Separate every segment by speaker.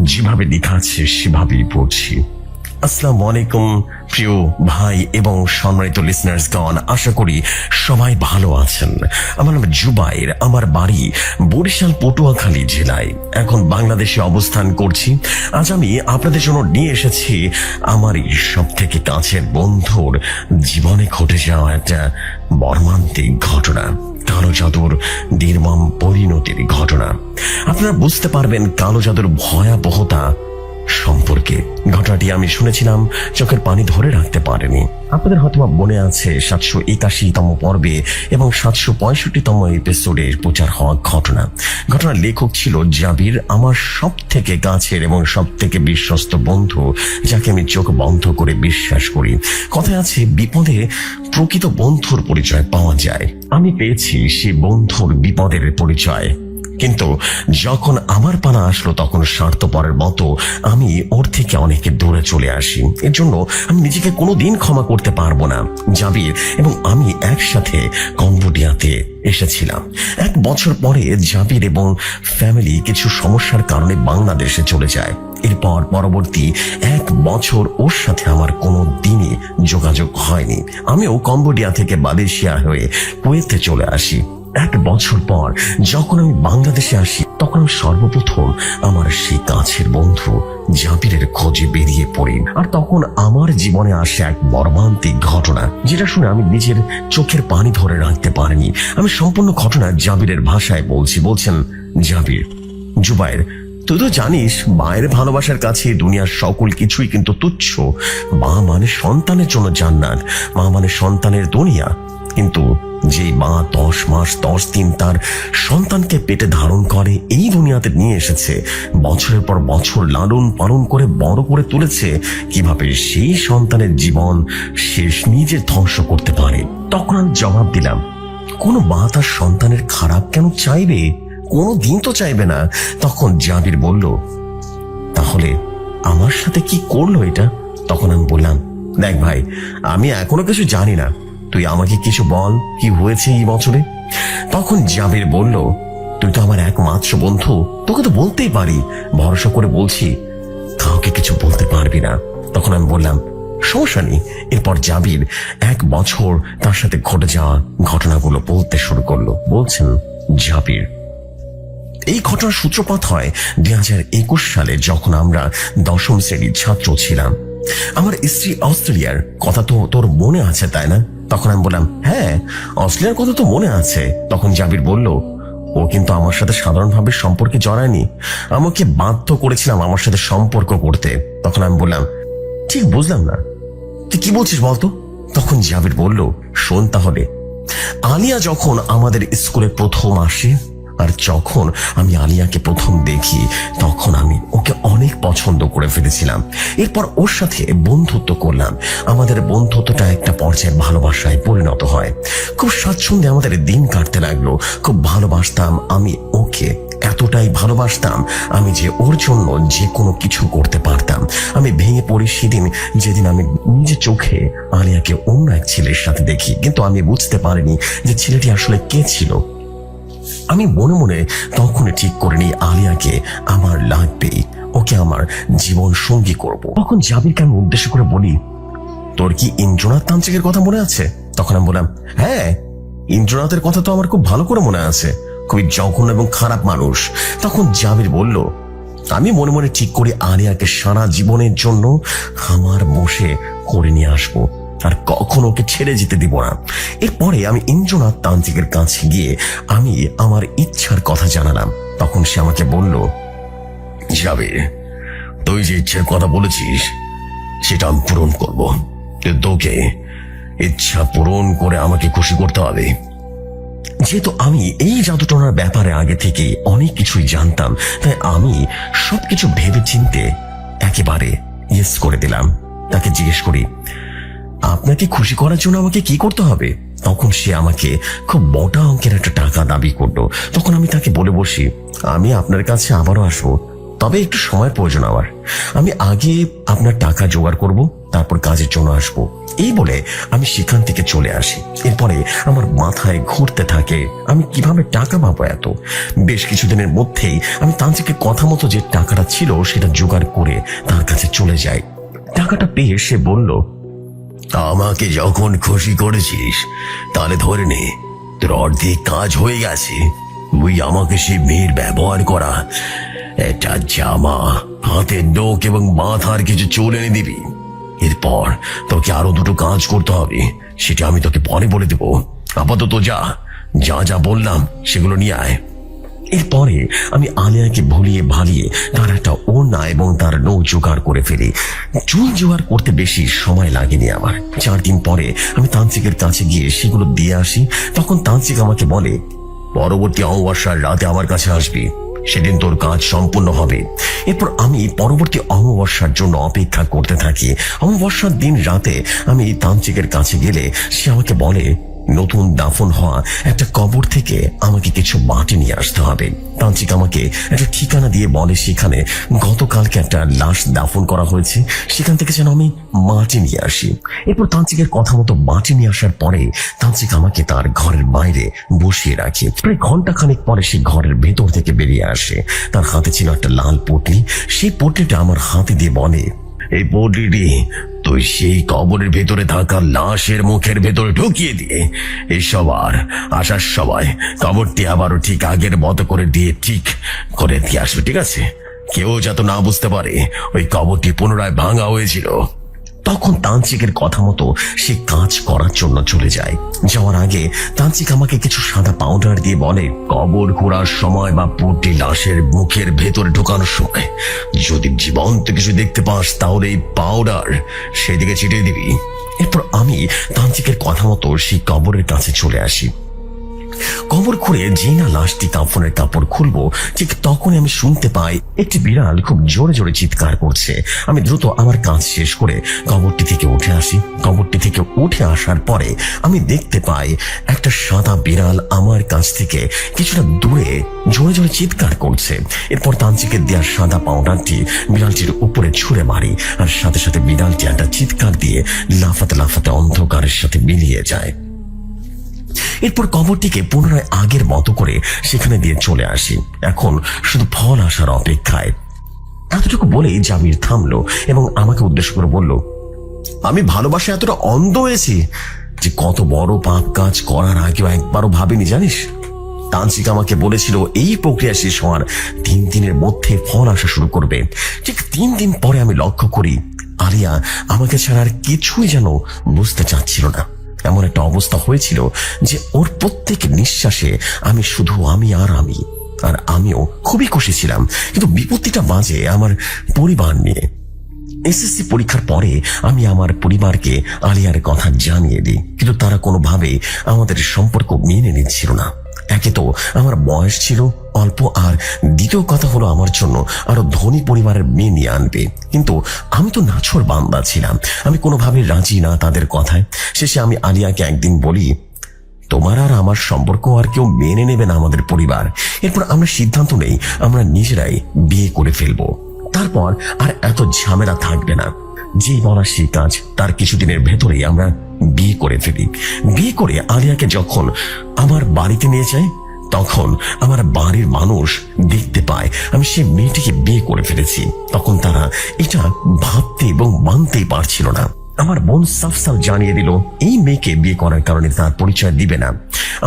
Speaker 1: যেভাবে লেখা আছে সেভাবেই পড়ছি। আসসালামু আলাইকুম প্রিয় ভাই এবং সম্মানিত লিসনার্সগণ, আশা করি সবাই ভালো আছেন। আমার নাম জুবাইর, আমার বাড়ি বরিশাল পটুয়াখালী জেলায়, এখন বাংলাদেশে অবস্থান করছি। আজ আমি আপনাদের জন্য নিয়ে এসেছি আমারই সব থেকে কাছের বন্ধুর জীবনে ঘটে যাওয়া একটা মর্মান্তিক ঘটনা, কালো জাদুর নির্মম পরিণতির ঘটনা। আপনারা বুঝতে পারবেন কালো জাদুর ভয়াবহতা সম্পর্কে। ঘটনাটি আমি শুনেছিলাম, চোখের পানি ধরে রাখতে পারেনি। আপনাদের হয়তো মনে আছে 781তম পর্বে এবং 765তম এপিসোডে প্রচার হওয়া ঘটনার লেখক ছিল জাবির, আমার সব থেকে কাছের এবং সব থেকে বিশ্বস্ত বন্ধু, যাকে আমি চোখ বন্ধ করে বিশ্বাস করি। কথায় আছে, বিপদে প্রকৃত বন্ধুর পরিচয় পাওয়া যায়। আমি পেয়েছি সে বন্ধুর বিপদের পরিচয়, কিন্তু যখন আমার পালা আসলো তখন স্বার্থপরের মতো আমি ওর থেকে অনেক দূরে চলে আসি। এর জন্য আমি নিজেকে কোনোদিন ক্ষমা করতে পারবো না। জাবির এবং আমি একসাথে কম্বোডিয়াতে এসেছিলাম। 1 বছর পরে জাবির এবং ফ্যামিলি কিছু সমস্যার কারণে বাংলাদেশে চলে যায়। এরপর পরবর্তী 1 বছর ওর সাথে আমার কোনো দিনই যোগাযোগ হয়নি। আমিও কম্বোডিয়া থেকে মালয়েশিয়া হয়ে কুয়েতে চলে আসি। 1 বছর পর যখন আমি বাংলাদেশে আসি তখন আমি সর্বপ্রথম আমার সেই কাছের বন্ধু জাবিরের খোঁজে বেরিয়ে পড়ি। আর তখন আমার জীবনে আসে এক মর্মান্তিক ঘটনা, যেটা শুনে আমি নিজের চোখের পানি ধরে রাখতে পারিনি। আমি সম্পূর্ণ ঘটনা জাবিরের ভাষায় বলছেন জাবির, জুবাইর, তুই তো জানিস মায়ের ভালোবাসার কাছে দুনিয়ার সকল কিছুই কিন্তু তুচ্ছ। মা মানে সন্তানের জন্য জান্নাত, মা মানে সন্তানের দুনিয়া। কিন্তু যে মা 10 মাস 10 দিন তার সন্তানকে পেটে ধারণ করে, এই দুনিয়াতে নিয়ে এসেছে, বছরের পর বছর লালন পালন করে বড় করে তুলেছে, কিভাবে সেই সন্তানের জীবন শেষ নিজে ধ্বংস করতে পারে? তখন আমি জবাব দিলাম, কোনো মা তার সন্তানের খারাপ কেন চাইবে? কোনো দিন তো চাইবে না। তখন জাবির বলল, তাহলে আমার সাথে কি করলো এটা? তখন আমি বললাম, দেখ ভাই, আমি এখনো কিছু জানি না, তুই আমাকে কিছু বল, কি হয়েছে এই বছরে। তখন জাবির বলল, তুই তো আমার একমাত্র বন্ধু, তোকে তো বলতেই পারি, ভরসা করে বলছি, কাউকে কিছু বলতে পারবি না। তখন আমি বললাম, সমস্যা নেই। এরপর জাবির 1 বছর তার সাথে ঘটে যাওয়া ঘটনাগুলো বলতে শুরু করলো। বলছেন জাবির, এই ঘটনার সূত্রপাত হয় 2021 সালে, যখন আমরা 10ম শ্রেণীর ছাত্র ছিলাম। আমার স্ত্রী অস্ট্রেলিয়ার কথা তো তোর মনে আছে, তাই না? তখন আমি বললাম, হ্যাঁ, অস্ট্রেলিয়ার কথা তো মনে আছে। তখন জাবির বলল, ও কিন্তু আমার সাথে সাধারণভাবে সম্পর্কে জড়ায়নি, আমাকে বাধ্য করেছিলাম আমার সাথে সম্পর্ক করতে। তখন আমি বললাম, ঠিক বুঝলাম না, তুই কি বলছিস বলতো? তখন জাবির বলল, শোন তাহলে, আলিয়া যখন আমাদের স্কুলে প্রথম আসে, আর যখন আমি আলিয়াকে প্রথম দেখি তখন আমি ওকে অনেক পছন্দ করে ফেলেছিলাম। এরপর ওর সাথে বন্ধুত্ব করলাম। আমাদের বন্ধুত্বটা একটা পর্যায়ে ভালোবাসায় পরিণত হয়। খুব স্বাচ্ছন্দ্যে আমাদের দিন কাটতে লাগলো। খুব ভালোবাসতাম আমি ওকে, এতটাই ভালোবাসতাম আমি যে ওর জন্য যে কোনো কিছু করতে পারতাম। আমি ভেঙে পড়ি সেদিন, যেদিন আমি নিজের চোখে আলিয়াকে অন্য এক ছেলের সাথে দেখি, কিন্তু আমি বুঝতে পারিনি যে ছেলেটি আসলে কে ছিল। আমি মনে মনে তখনই ঠিক করে নিই আলিয়াকে আমার লাগবেই, ওকে আমার জীবন সঙ্গী করব। তখন জাবিরকে আমি উদ্দেশ্য করে বলি, তোর কি ইন্দ্রনাথ তান্ত্রিকের কথা মনে আছে? তখন আমি বললাম, হ্যাঁ, ইন্দ্রনাথের কথা তো আমার খুব ভালো করে মনে আছে, খুবই জঘন্য এবং খারাপ মানুষ। তখন জাবির বলল, আমি মনে মনে ঠিক করি আলিয়াকে সারা জীবনের জন্য আমার বসে করে নিয়ে আসবো, আর কখনো ওকে ছেড়ে যেতে দিব না। এরপরে আমি ইন্দ্রনাথ তান্ত্রিকের কাছে গিয়ে আমি আমার ইচ্ছার কথা জানালাম। তখন সে আমাকে বলল, জাবির, তুই যে ইচ্ছার কথা বলেছিস সেটা আমি পূরণ করবো, তোকে ইচ্ছা পূরণ করে আমাকে খুশি করতে হবে। যেহেতু আমি এই জাদুটনার ব্যাপারে আগে থেকে অনেক কিছুই জানতাম, তাই আমি সবকিছু ভেবে চিনতে একেবারে ইয়েস করে দিলাম। তাকে জিজ্ঞেস করি, আপনাকে খুশি করার জন্য আমাকে কি করতে হবে? তখন সে আমাকে খুব মোটা অঙ্কের একটা টাকা দাবি করলো। তখন আমি তাকে বলে বসি, আমি আপনার কাছে আবারও আসবো, তবে একটু সময় প্রয়োজন আমার। আমি আগে আপনার টাকা জোগাড় করব, তারপর কাজের জন্য আসবো। এই বলে আমি সেখান থেকে চলে আসি। এরপরে আমার মাথায় ঘুরতে থাকে আমি কিভাবে টাকা পাবো এত। বেশ কিছুদিনের মধ্যেই আমি তান্ত্রিকের কথা মতো যে টাকাটা ছিল সেটা জোগাড় করে তার কাছে চলে যাই। টাকাটা পেয়ে সে বলল, আমাকে যখন খুশি করেছিস তাহলে ধরে নে তোর অর্ধেক কাজ হয়ে গেছে। তুই আমাকে সেই মেয়ের ব্যবহার করা একটা জামা, হাতের নখ এবং মাথার কিছু চুল এনে দিবি। এরপর তোকে আরো দুটো কাজ করতে হবে, সেটা আমি তোকে পরে বলে দেব। আপাতত যা যা যা বললাম সেগুলো নিয়ে আয়। এরপরে আমি আলিয়াকে ভুলিয়ে ভালিয়ে তার একটা ওড়না এবং তার নৌ জোগাড় করে ফেলি। চুল জোগাড় করতে বেশি সময় লাগেনি আমার। 4 দিন পরে আমি তান্ত্রিকের কাছে গিয়ে সেগুলো দিয়ে আসি। তখন তান্ত্রিক আমাকে বলে, পরবর্তী অমাবস্যার রাতে আমার কাছে আসবি, সেদিন তোর কাজ সম্পূর্ণ হবে। এরপর আমি পরবর্তী অমাবস্যার জন্য অপেক্ষা করতে থাকি। অমাবস্যার দিন রাতে আমি তান্ত্রিকের কাছে গেলে সে আমাকে বলে, নতুন দাফন হওয়া একটা কবর থেকে আমাকে কিছু মাটি নিয়ে আসতে হবে। তান্ত্রিক আমাকে একটা ঠিকানা দিয়ে বলে সেখানে গতকালকে একটা লাশ দাফন করা হয়েছে, সেখান থেকে যেন আমি মাটি নিয়ে আসি। এরপর তান্ত্রিকের কথা মতো মাটি নিয়ে আসার পরে তান্ত্রিক আমাকে তার ঘরের বাইরে বসিয়ে রাখে। প্রায় ঘন্টাখানেক পরে সে ঘরের ভেতর থেকে বেরিয়ে আসে। তার হাতে ছিল একটা লাল পটলি। সেই পটলিটা আমার হাতে দিয়ে বলে, এই পটলিটি তুই সেই কবরের ভেতরে থাকা লাশের মুখের ভেতরে ঢুকিয়ে দিয়ে এসব আর আসার সময় কবরটি আবারও ঠিক আগের মতো করে দিয়ে ঠিক করে দিয়ে আসবে, ঠিক আছে? কেউ যাতে না বুঝতে পারে ওই কবরটি পুনরায় ভাঙা হয়েছিল। তখন তান্ত্রিকের কথা মতো সে কাজ করার জন্য চলে যায়। যাওয়ার আগে তান্ত্রিক আমাকে কিছু সাদা পাউডার দিয়ে বলে, কবর খোঁড়ার সময় বা পট্টি লাশের মুখের ভেতরে ঢোকানোর সময় যদি জীবন্ত কিছু দেখতে পাস তাহলে এই পাউডার সেদিকে ছিটিয়ে দিবি। এরপর আমি তান্ত্রিকের কথা মতো সেই কবরের কাছে চলে আসি। কবর খুঁড়ে যে না লাশটি কাফনের কাপড় খুলবো ঠিক তখনই আমি শুনতে পাই একটি বিড়াল খুব জোরে জোরে চিৎকার করছে। আমি দ্রুত আমার কাজ শেষ করে কবরটি থেকে উঠে আসি। কবরটি থেকে উঠে আসার পরে আমি দেখতে পাই একটা সাদা বিড়াল আমার কাছ থেকে কিছুটা দূরে জোরে জোরে চিৎকার করছে। এরপর তান্ত্রিকের দেওয়া সাদা পাউডারটি বিড়ালটির উপরে ছুঁড়ে মারি, আর সাথে সাথে বিড়ালটি একটা চিৎকার দিয়ে লাফাতে লাফাতে অন্ধকারের সাথে মিলিয়ে যায়। এরপর কবরটিকে পুনরায় আগের মতো করে সেখানে দিয়ে চলে আসি। এখন শুধু ফল আসার অপেক্ষায়। এতটুকু বলেই জামির থামলো এবং আমাকে উদ্দেশ্য করে বলল, আমি ভালোবাসা এতটা অন্ধ হয়েছি যে কত বড় পাপ কাজ করার আগেও একবারও ভাবিনি, জানিস? তান্ত্রিক আমাকে বলেছিল এই প্রক্রিয়া শেষ হওয়ার 3 দিনের মধ্যে ফল আসা শুরু করবে। ঠিক 3 দিন পরে আমি লক্ষ্য করি আলিয়া আমাকে ছাড়া আর কিছুই যেন বুঝতে চাচ্ছিল না। এমন একটা অবস্থা হয়েছিল যে ওর প্রত্যেক নিঃশ্বাসে আমি শুধু আমি আর আমিও খুবই খুশি ছিলাম। কিন্তু বিপত্তিটা বাজে আমার পরিবার নিয়ে। এসএসসি পরীক্ষার পরে আমি আমার পরিবারকে আলিয়ার কথা জানিয়ে দিই, কিন্তু তারা কোনোভাবেই আমাদের সম্পর্ক মেনে নিচ্ছিল না। একে তো আমার বয়স ছিল অল্প, আর দ্বিতীয় কথা হলো আমার জন্য আরো ধনী পরিবারের মেয়ে নিয়ে আনবে। কিন্তু আমি তো নাছোড় বান্দা ছিলাম, আমি কোনোভাবে রাজি না তাদের কথায়। শেষে আমি আলিয়াকে একদিন বলি, তোমার আর আমার সম্পর্ক আর কেউ মেনে নেবে না আমাদের পরিবার। এরপর আমরা সিদ্ধান্ত নেই আমরা নিজেরাই বিয়ে করে ফেলবো, তারপর আর এত ঝামেলা থাকবে না। যে বলা সেই কাজ। তার কিছুদিনের ভেতরেই আমরা বিয়ে করে ফেলি। বিয়ে করে আলিয়াকে যখন আমার বাড়িতে নিয়ে যাই তখন আমার বাড়ির মানুষ দেখতে পায় আমি সেই মেয়েটিকে বিয়ে করে ফেলেছি। তখন তারা এটা ভাবতে এবং মানতেই পারছিল না। আমার বোন সাফ জানিয়ে দিল এই মেয়েকে বিয়ে করার কারণে তার পরিচয় দিবে না,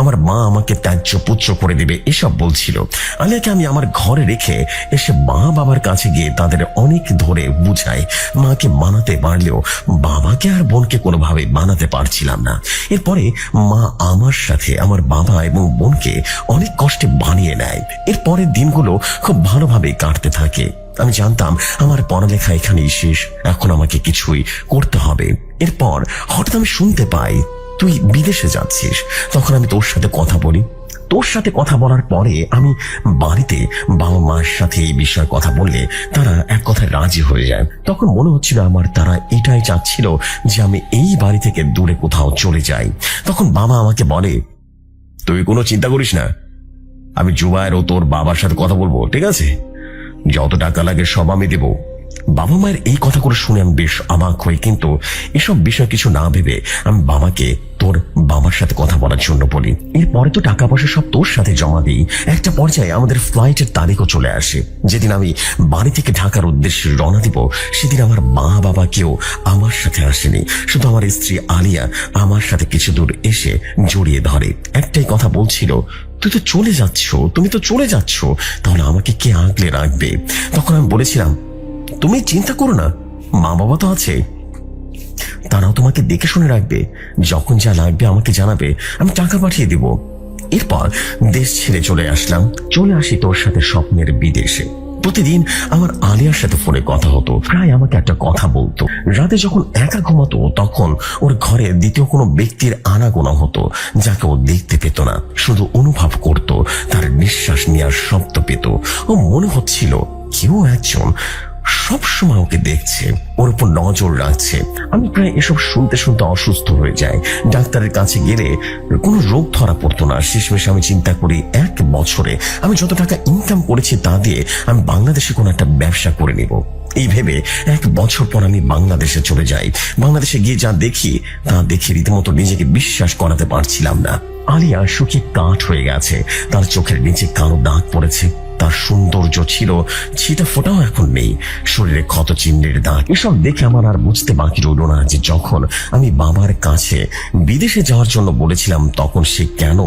Speaker 1: আমার মা আমাকে ত্যায্য পুত্র করে দেবে, এসব বলছিল। আলিয়াকে আমি আমার ঘরে রেখে এসে মা বাবার কাছে গিয়ে তাদের অনেক ধরে বুঝাই। মাকে মানাতে পারলেও বাবাকে আর বোনকে কোনোভাবে মানাতে পারছিলাম না। এরপরে মা আমার সাথে আমার বাবা এবং বোনকে অনেক কষ্টে বানিয়ে নেয়। এরপরের দিনগুলো খুব ভালোভাবে কাটতে থাকে। আমি জানতাম আমার পড়ালেখা এখানেই শেষ, এখন আমাকে কিছুই করতে হবে। এরপর হঠাৎ আমি শুনতে পাই তুই বিদেশে যাচ্ছিস। তখন আমি তোর সাথে কথা বলি। তোর সাথে কথা বলার পরে আমি বাড়িতে বাবা মার সাথে এই বিষয়ে কথা বললে তারা এক কথায় রাজি হয়ে যায়। তখন মনে হচ্ছিল আমার তারা এটাই চাচ্ছিল যে আমি এই বাড়ি থেকে দূরে কোথাও চলে যাই। তখন বাবা আমাকে বলে, তুই কোনো চিন্তা করিস না, আমি জুবায়ের ও তোর বাবার সাথে কথা বলবো, ঠিক আছে? যত টাকা লাগে সব আমি দেব, বাবা মায়ের এই কথাগুলো শুনে আমি বেশ অবাক হই, কিন্তু এসব বিষয় কিছু না ভেবে আমি বাবাকে তোর বাবার সাথে কথা বলার জন্য বলি। এরপরে তো টাকা পয়সা সব তোর সাথে জমা দিই। একটা পর্যায়ে আমাদের ফ্লাইটের তারিখও চলে আসে। যেদিন আমি বাড়ি থেকে ঢাকার উদ্দেশ্যে রওনা দিব, সেদিন আমার মা বাবা কেউ আমার সাথে আসেনি। শুধু আমার স্ত্রী আলিয়া আমার সাথে কিছু দূর এসে জড়িয়ে ধরে। একটাই কথা বলছিল, তুই তো চলে যাচ্ছ, তুমি তো চলে যাচ্ছ, তাহলে আমাকে কে আগলে রাখবে? তখন আমি বলেছিলাম, তুমি চিন্তা করো না, মা বাবা তো আছে, তারাও তোমাকে দেখে শুনে রাখবে। যখন যা লাগবে আমাকে জানাবে, আমি টাকা পাঠিয়ে দিব। এরপর দেশ ছেড়ে চলে আসলাম। চলে আসি তোর সাথে স্বপ্নের বিদেশে। প্রতিদিন আমার আলিয়ার সাথে ফোনে কথা হতো। প্রায় আমাকে একটা কথা বলতো। রাতে যখন একা ঘুমাতো তখন ওর ঘরে দ্বিতীয় কোনো ব্যক্তির আনাগোনা হতো, যাকে ও দেখতে পেত না, শুধু অনুভব করত, তার নিঃশ্বাস নেওয়ার শব্দ পেত। ও মনে হচ্ছিল কেউ একজন সব সময় ওকে দেখছে, ওর উপর নজর রাখছে। আমি প্রায় এসব শুনতে শুনতে অসুস্থ হয়ে যাই। ডাক্তারের কাছে গেলে কোনো রোগ ধরা পড়তো না। শেষমেশ আমি চিন্তা করি, 1 বছরে আমি যত টাকা ইনকাম করেছি তা দিয়ে আমি বাংলাদেশে কোনো একটা ব্যবসা করে নিব। এই ভেবে 1 বছর পর আমি বাংলাদেশে চলে যাই। বাংলাদেশে গিয়ে যা দেখি তা দেখে রীতিমতো নিজেকে বিশ্বাস করাতে পারছিলাম না। আলিয়া শুকিয়ে কাঠ হয়ে গেছে, তার চোখের নিচে কালো দাগ পড়েছে, তার সৌন্দর্য ছিল ছিটা ফোটাও এখন নেই, শরীরে ক্ষত চিহ্নের দাগ। এসব দেখে আমার আর বুঝতে বাকি রইল না যে যখন আমি বাবার কাছে বিদেশে যাওয়ার জন্য বলেছিলাম, তখন সে কেন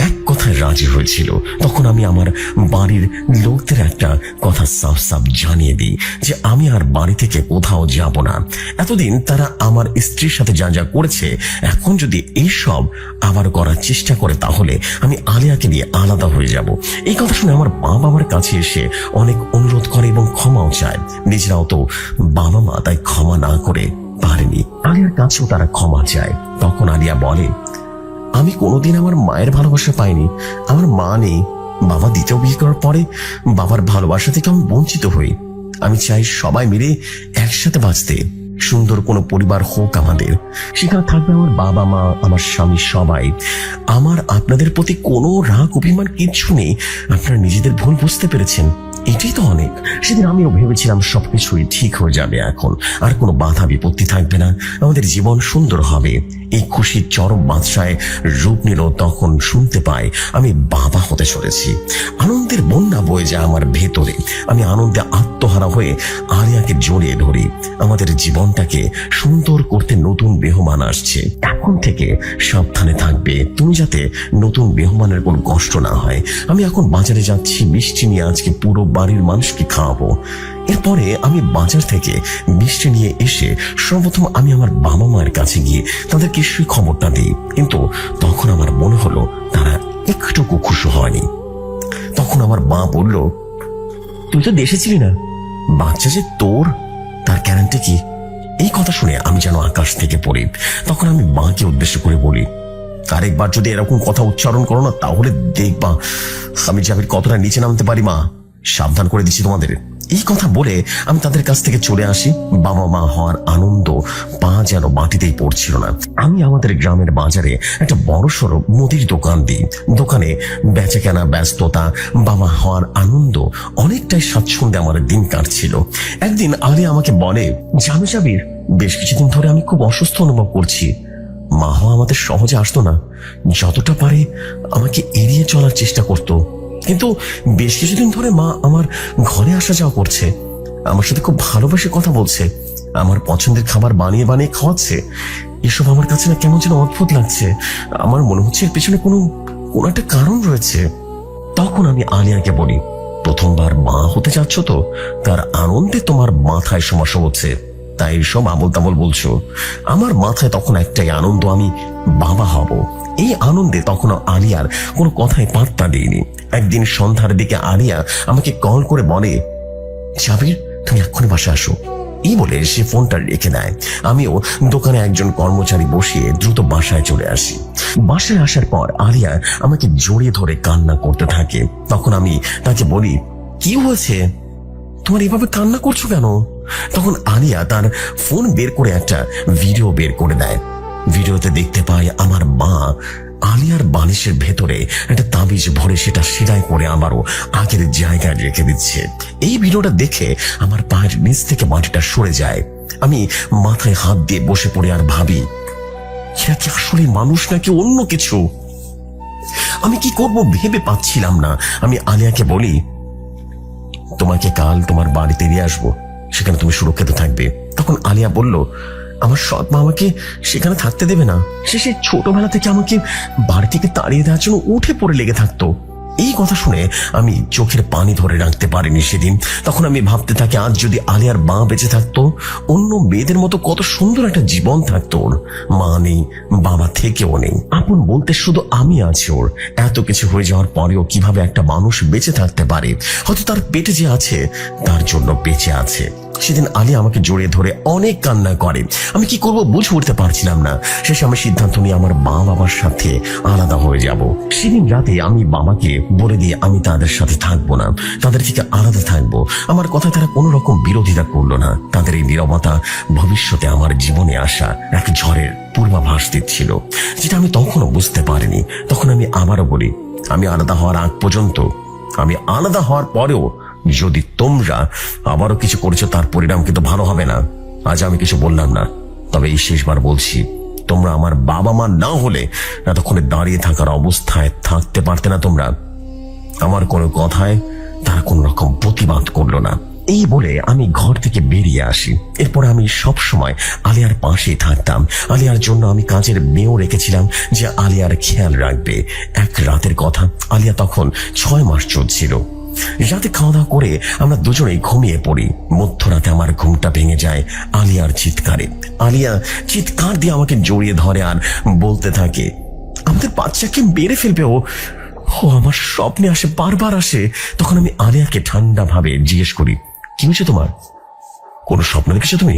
Speaker 1: এক কথায় রাজি হয়েছিল। তখন আমি আমার বাড়ির লোকদের একটা কথা সাফ সাফ জানিয়ে দিই যে আমি আর বাড়ি থেকে কোথাও যাব না। এতদিন তারা আমার স্ত্রীর সাথে যা যা করেছে, এখন যদি এইসব আবার করার চেষ্টা করে তাহলে আমি আলিয়াকে নিয়ে আলাদা হয়ে যাব। এই কথা শুনে আমার বাবা আমার কাছে এসে অনেক অনুরোধ করে এবং ক্ষমাও চায়। নিজেরাও তো বাবা মা, তাই ক্ষমা না করে পারেনি। আলিয়ার কাছেও তারা ক্ষমা চায়। তখন আলিয়া বলে, আমি কোনোদিন আমার মায়ের ভালোবাসা পাইনি, আমার মা নেই। বাবা দ্বিতীয় বিয়ে করার পরে বাবার ভালোবাসা থেকে আমি বঞ্চিত হই। আমি চাই সবাই মিলে একসাথে বাঁচতে। সুন্দর কোনো পরিবার হোক আমাদের, সেখানে থাকবে আমার বাবা মা, আমার স্বামী, সবাই। আমার আপনাদের প্রতি কোনো রাগ অভিমান কিচ্ছু নেই। আপনারা নিজেদের ভুল বুঝতে পেরেছেন, এটাই তো অনেক। সেদিন আমিও ভেবেছিলাম সবকিছুই ঠিক হয়ে যাবে, এখন আর কোনো বাধা বিপত্তি থাকবে না, আমাদের জীবন সুন্দর হবে। এই খুশির চরম মাত্রায় রূপ নিল তখন শুনতে পাই আমি বাবা হতে চলেছি। আনন্দের বন্যা বয়ে যায় আমার ভেতরে। আমি আনন্দে আত্মহারা হয়ে আলিয়াকে জড়িয়ে ধরি। আমাদের জীবনটাকে সুন্দর করতে নতুন মেহমান আসছে, এখন থেকে সাবধানে থাকবে তুমি, যাতে নতুন মেহমানের কোনো কষ্ট না হয়। আমি এখন বাজারে যাচ্ছি, মিষ্টি নিয়ে আজকে পুরো বাড়ির মানুষকে খাওয়াবো। এরপরে আমি বাজার থেকে মিষ্টি নিয়ে এসে সর্বপ্রথম আমি আমার বাবা মায়ের কাছে গিয়ে তাদেরকে সেই খবরটা দিই, কিন্তু তখন আমার মনে হলো তারা একটুকু খুশি হয়নি। তখন আমার মা বলল, তুই তো দেশে ছিলি না, বাচ্চা যে তোর, তার গ্যারান্টি কি? এই কথা শুনে আমি যেন আকাশ থেকে পড়ি। তখন আমি মাকে উদ্দেশ্য করে বলি, আরেকবার যদি এরকম কথা উচ্চারণ করো না, তাহলে দেখবা আমি জাবির কতটা নিচে নামতে পারি। মা, সাবধান করে দিচ্ছি তোমাদের। এই কথা বলে আমি তাদের কাছ থেকে চলে আসি। বাবা মা হওয়ার আনন্দ পা যেন মাটিতেই পড়ছিল না। আমি আমাদের গ্রামের বাজারে একটা বড়সড় মুদির দোকান দিই। দোকানে বেচা কেনা, ব্যস্ততা, বাবা হওয়ার আনন্দ, অনেকটাই স্বাচ্ছন্দ্যে আমার দিন কাটছিল। একদিন আলিয়া আমাকে বলে, জানো জাবির, বেশ কিছুদিন ধরে আমি খুব অসুস্থ অনুভব করছি। মা হওয়া আমাদের সহজে আসতো না, যতটা পারে আমাকে এড়িয়ে চলার চেষ্টা করতো, কিন্তু বেশ কিছুদিন ধরে মা আমার ঘরে আসা যাওয়া করছে, আমার সাথে খুব ভালোবেসে কথা বলছে, আমার পছন্দের খাবার বানিয়ে বানিয়ে খাওয়াচ্ছে। এসব আমার কাছে না কেমন যেন অদ্ভুত লাগছে। আমার মনে হচ্ছে এর পেছনে কোনো একটা কারণ রয়েছে। তখন আমি আলিয়াকে বলি, প্রথমবার মা হতে যাচ্ছ তো, তার আনন্দে তোমার মাথায় সমস্যা হচ্ছে, তাই সব আবল তাবল বলছো। আমার মাথায় তখন একটাই আনন্দ, আমি বাবা হব। এই আনন্দে তখন আলিয়ার কোনো কথায় পাত্তা দেয়নি। একদিন সন্ধ্যার দিকে আলিয়া আমাকে কল করে বলে, জাবির, তুমি এক্ষুনি বাসায় আসো। এই বলে সে ফোনটা রেখে দেয়। আমিও দোকানে একজন কর্মচারী বসিয়ে দ্রুত বাসায় চলে আসি। বাসায় আসার পর আলিয়া আমাকে জড়িয়ে ধরে কান্না করতে থাকে। তখন আমি তাকে বলি, কি হয়েছে, তোমার এভাবে কান্না করছো কেন? তখন আলিয়া তার ফোন বের করে একটা ভিডিও বের করে দেয়। ভিডিওতে দেখতে পাই আমার মা আলিয়ার বালিশের ভেতরে একটা তাবিজ ভরে সেটা সেলাই করে আবারও আগের জায়গায় রেখে দিচ্ছে। এই ভিডিওটা দেখে আমার পায়ের নিচ থেকে মাটিটা সরে যায়। আমি মাথায় হাত দিয়ে বসে পড়ে আর ভাবি, এরা কি আসলে মানুষ নাকি অন্য কিছু? আমি কি করব ভেবে পাচ্ছিলাম না। আমি আলিয়াকে বলি, তোমাকে কাল তোমার বাড়িতে দিয়ে আসবো, সেখানে তুমি সুরক্ষিত থাকবে। তখন আলিয়া বলল, আমার সৎ মা আমাকে সেখানে থাকতে দেবে না। সে সেই ছোটবেলা থেকে আমাকে বাড়ি থেকে তাড়িয়ে দেওয়ার জন্য উঠে পড়ে লেগে থাকতো। এই কথা শুনে আমি চোখের পানি ধরে রাখতে পারিনি সেদিন। তখন আমি ভাবতে থাকি, আজ যদি আলিয়ার মা বেঁচে থাকতো, অন্য মেয়েদের মতো কত সুন্দর একটা জীবন থাকতো ওর। মা নেই, বাবা থেকেও নেই, আপন বলতে শুধু আমি আছি ওর। এত কিছু হয়ে যাওয়ার পরেও কিভাবে একটা মানুষ বেঁচে থাকতে পারে? হয়তো তার পেটে যে আছে তার জন্য বেঁচে আছে। সেদিন আলিয়া আমাকে জড়িয়ে ধরে অনেক কান্না করে। আমি কি করব বুঝে উঠতে পারছিলাম না। শেষে আমি সিদ্ধান্ত নিয়ে আমার মা বাবার সাথে আলাদা হয়ে যাব। সেদিন রাতে আমি বাবাকে বলে দিয়ে আমি তাদের সাথে থাকবো না, তাদের থেকে আলাদা থাকবো। আমার কথা তারা কোনো রকম বিরোধিতা করলো না। তাদের এই নীরবতা ভবিষ্যতে আমার জীবনে আসা এক ঝড়ের পূর্বাভাস দিচ্ছিল, যেটা আমি তখনও বুঝতে পারিনি। তখন আমি আবারও বলি, আমি আলাদা হওয়ার আগ পর্যন্ত, আমি আলাদা হওয়ার পরেও যদি তোমরা আবারও কিছু করেছো তার পরিণাম কিন্তু ভালো হবে না। আজ আমি কিছু বললাম না, তবে এই শেষবার বলছি, তোমরা আমার বাবা মা না হলে এতক্ষণে দাঁড়িয়ে থাকার অবস্থায় থাকতে পারতে না তোমরা। আমার কোনো কথায় তারা কোন রকম প্রতিবাদ করলো না। এই বলে আমি ঘর থেকে বেরিয়ে আসি। এরপর আমি সব সময় আলিয়ার পাশেই থাকতাম। আলিয়ার জন্য আমি কাজের মেয়েও রেখেছিলাম যে আলিয়ার খেয়াল রাখবে। এক রাতের কথা, আলিয়া তখন 6 মাস চলছিল। রাতে খাওয়া দাওয়া করে আমরা দুজনেই ঘুমিয়ে পড়ি। মধ্যরাতে আমার ঘুমটা ভেঙে যায় আলিয়ার চিৎকারে। আলিয়া চিৎকার দিয়ে আমাকে জড়িয়ে ধরে আর বলতে থাকে, আমাদের বাচ্চাকে মেরে ফেলবে ও। আমার স্বপ্নে আসে, বারবার আসে। তখন আমি আলিয়াকে ঠান্ডা ভাবে জিজ্ঞেস করি, কি হয়েছে তোমার? কোন স্বপ্ন দেখেছো তুমি?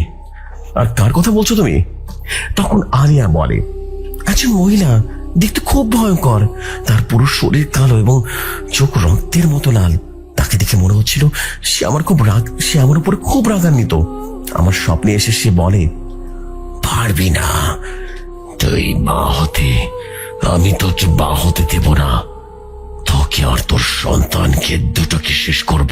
Speaker 1: আর কার কথা বলছো তুমি? তখন আলিয়া বলে, একজন মহিলা, দেখতে খুব ভয়ঙ্কর। তার পুরো শরীর কালো এবং চোখ রক্তের মতো লাল। তাকে দেখে মনে হচ্ছিল সে আমার উপরে খুব রাগান্বিত। আমার স্বপ্নে এসে সে বলে, পারবি না তুই মা হতে, আমি তোকে মা হতে দেব না, তোকে আর তোর সন্তানকে দুটোকে শেষ করব।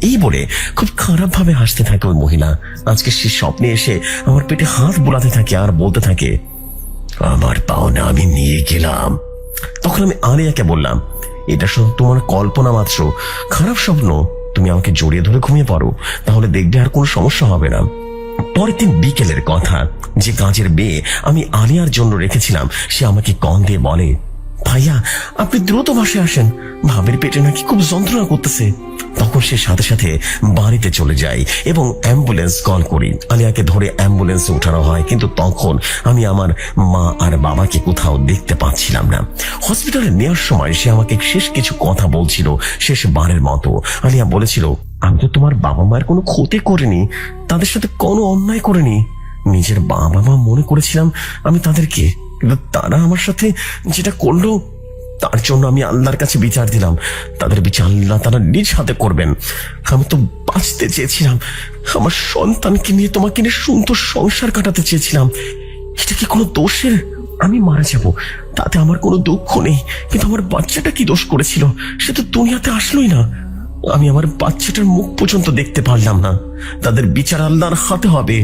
Speaker 1: এই বলে খুব খারাপ ভাবে হাসতে থাকে ওই মহিলা। আজকে সে স্বপ্নে এসে আমার পেটে হাত বোলাতে থাকে আর বলতে থাকে, আমার পাওনা আমি নিয়ে গেলাম। তখন আমি আলিয়াকে বললাম, এটা শুধু তোমার কল্পনা মাত্র, খারাপ স্বপ্ন। তুমি আমাকে জড়িয়ে ধরে ঘুমিয়ে পড়ো, তাহলে দেখবে আর কোনো সমস্যা হবে না। পরের দিন বিকেলের কথা, যে কাজের মেয়ে আমি আলিয়ার জন্য রেখেছিলাম সে আমাকে কল দিয়ে বলে, ভাইয়া আপনি দ্রুত বাসায় আসেন, ভাবের পেটে নাকি খুব যন্ত্রণা করতেছে। তখন সে সাথে সাথে বাড়িতে চলে যায় এবং অ্যাম্বুলেন্স কল করি। আলিয়াকে ধরে অ্যাম্বুলেন্সে উঠানো হয়, কিন্তু তখন আমি আমার মা আর বাবাকে কোথাও দেখতে পাচ্ছিলাম না। হসপিটালে নেওয়ার সময় সে আমাকে শেষ কিছু কথা বলছিল, শেষবারের মতো। আলিয়া বলেছিল, আমি তো তোমার বাবা মায়ের কোনো ক্ষতি করিনি, তাদের সাথে কোনো অন্যায় করিনি। নিজের বাবা মা মনে করেছিলাম আমি তাদেরকে, কিন্তু তারা আমার সাথে যেটা করলো তার জন্য আমি আল্লাহর কাছে বিচার দিলাম। তাদের বিচার আল্লাহ তারা নিজ হাতে করবেন। আমি তো বাঁচতে চেয়েছিলাম, আমার সন্তানকে নিয়ে তোমাকে নিয়ে সুন্দর সংসার কাটাতে চেয়েছিলাম। এটা কি কোনো দোষের? আমি মারা যাব তাতে আমার কোনো দুঃখ নেই, কিন্তু আমার বাচ্চাটা কি দোষ করেছিল? সে তো দুনিয়াতে আসলোই না। আমি আমার বাচ্চাটার মুখ পর্যন্ত দেখতে পারলাম না। তাদের বিচার আল্লাহর হাতে হবে।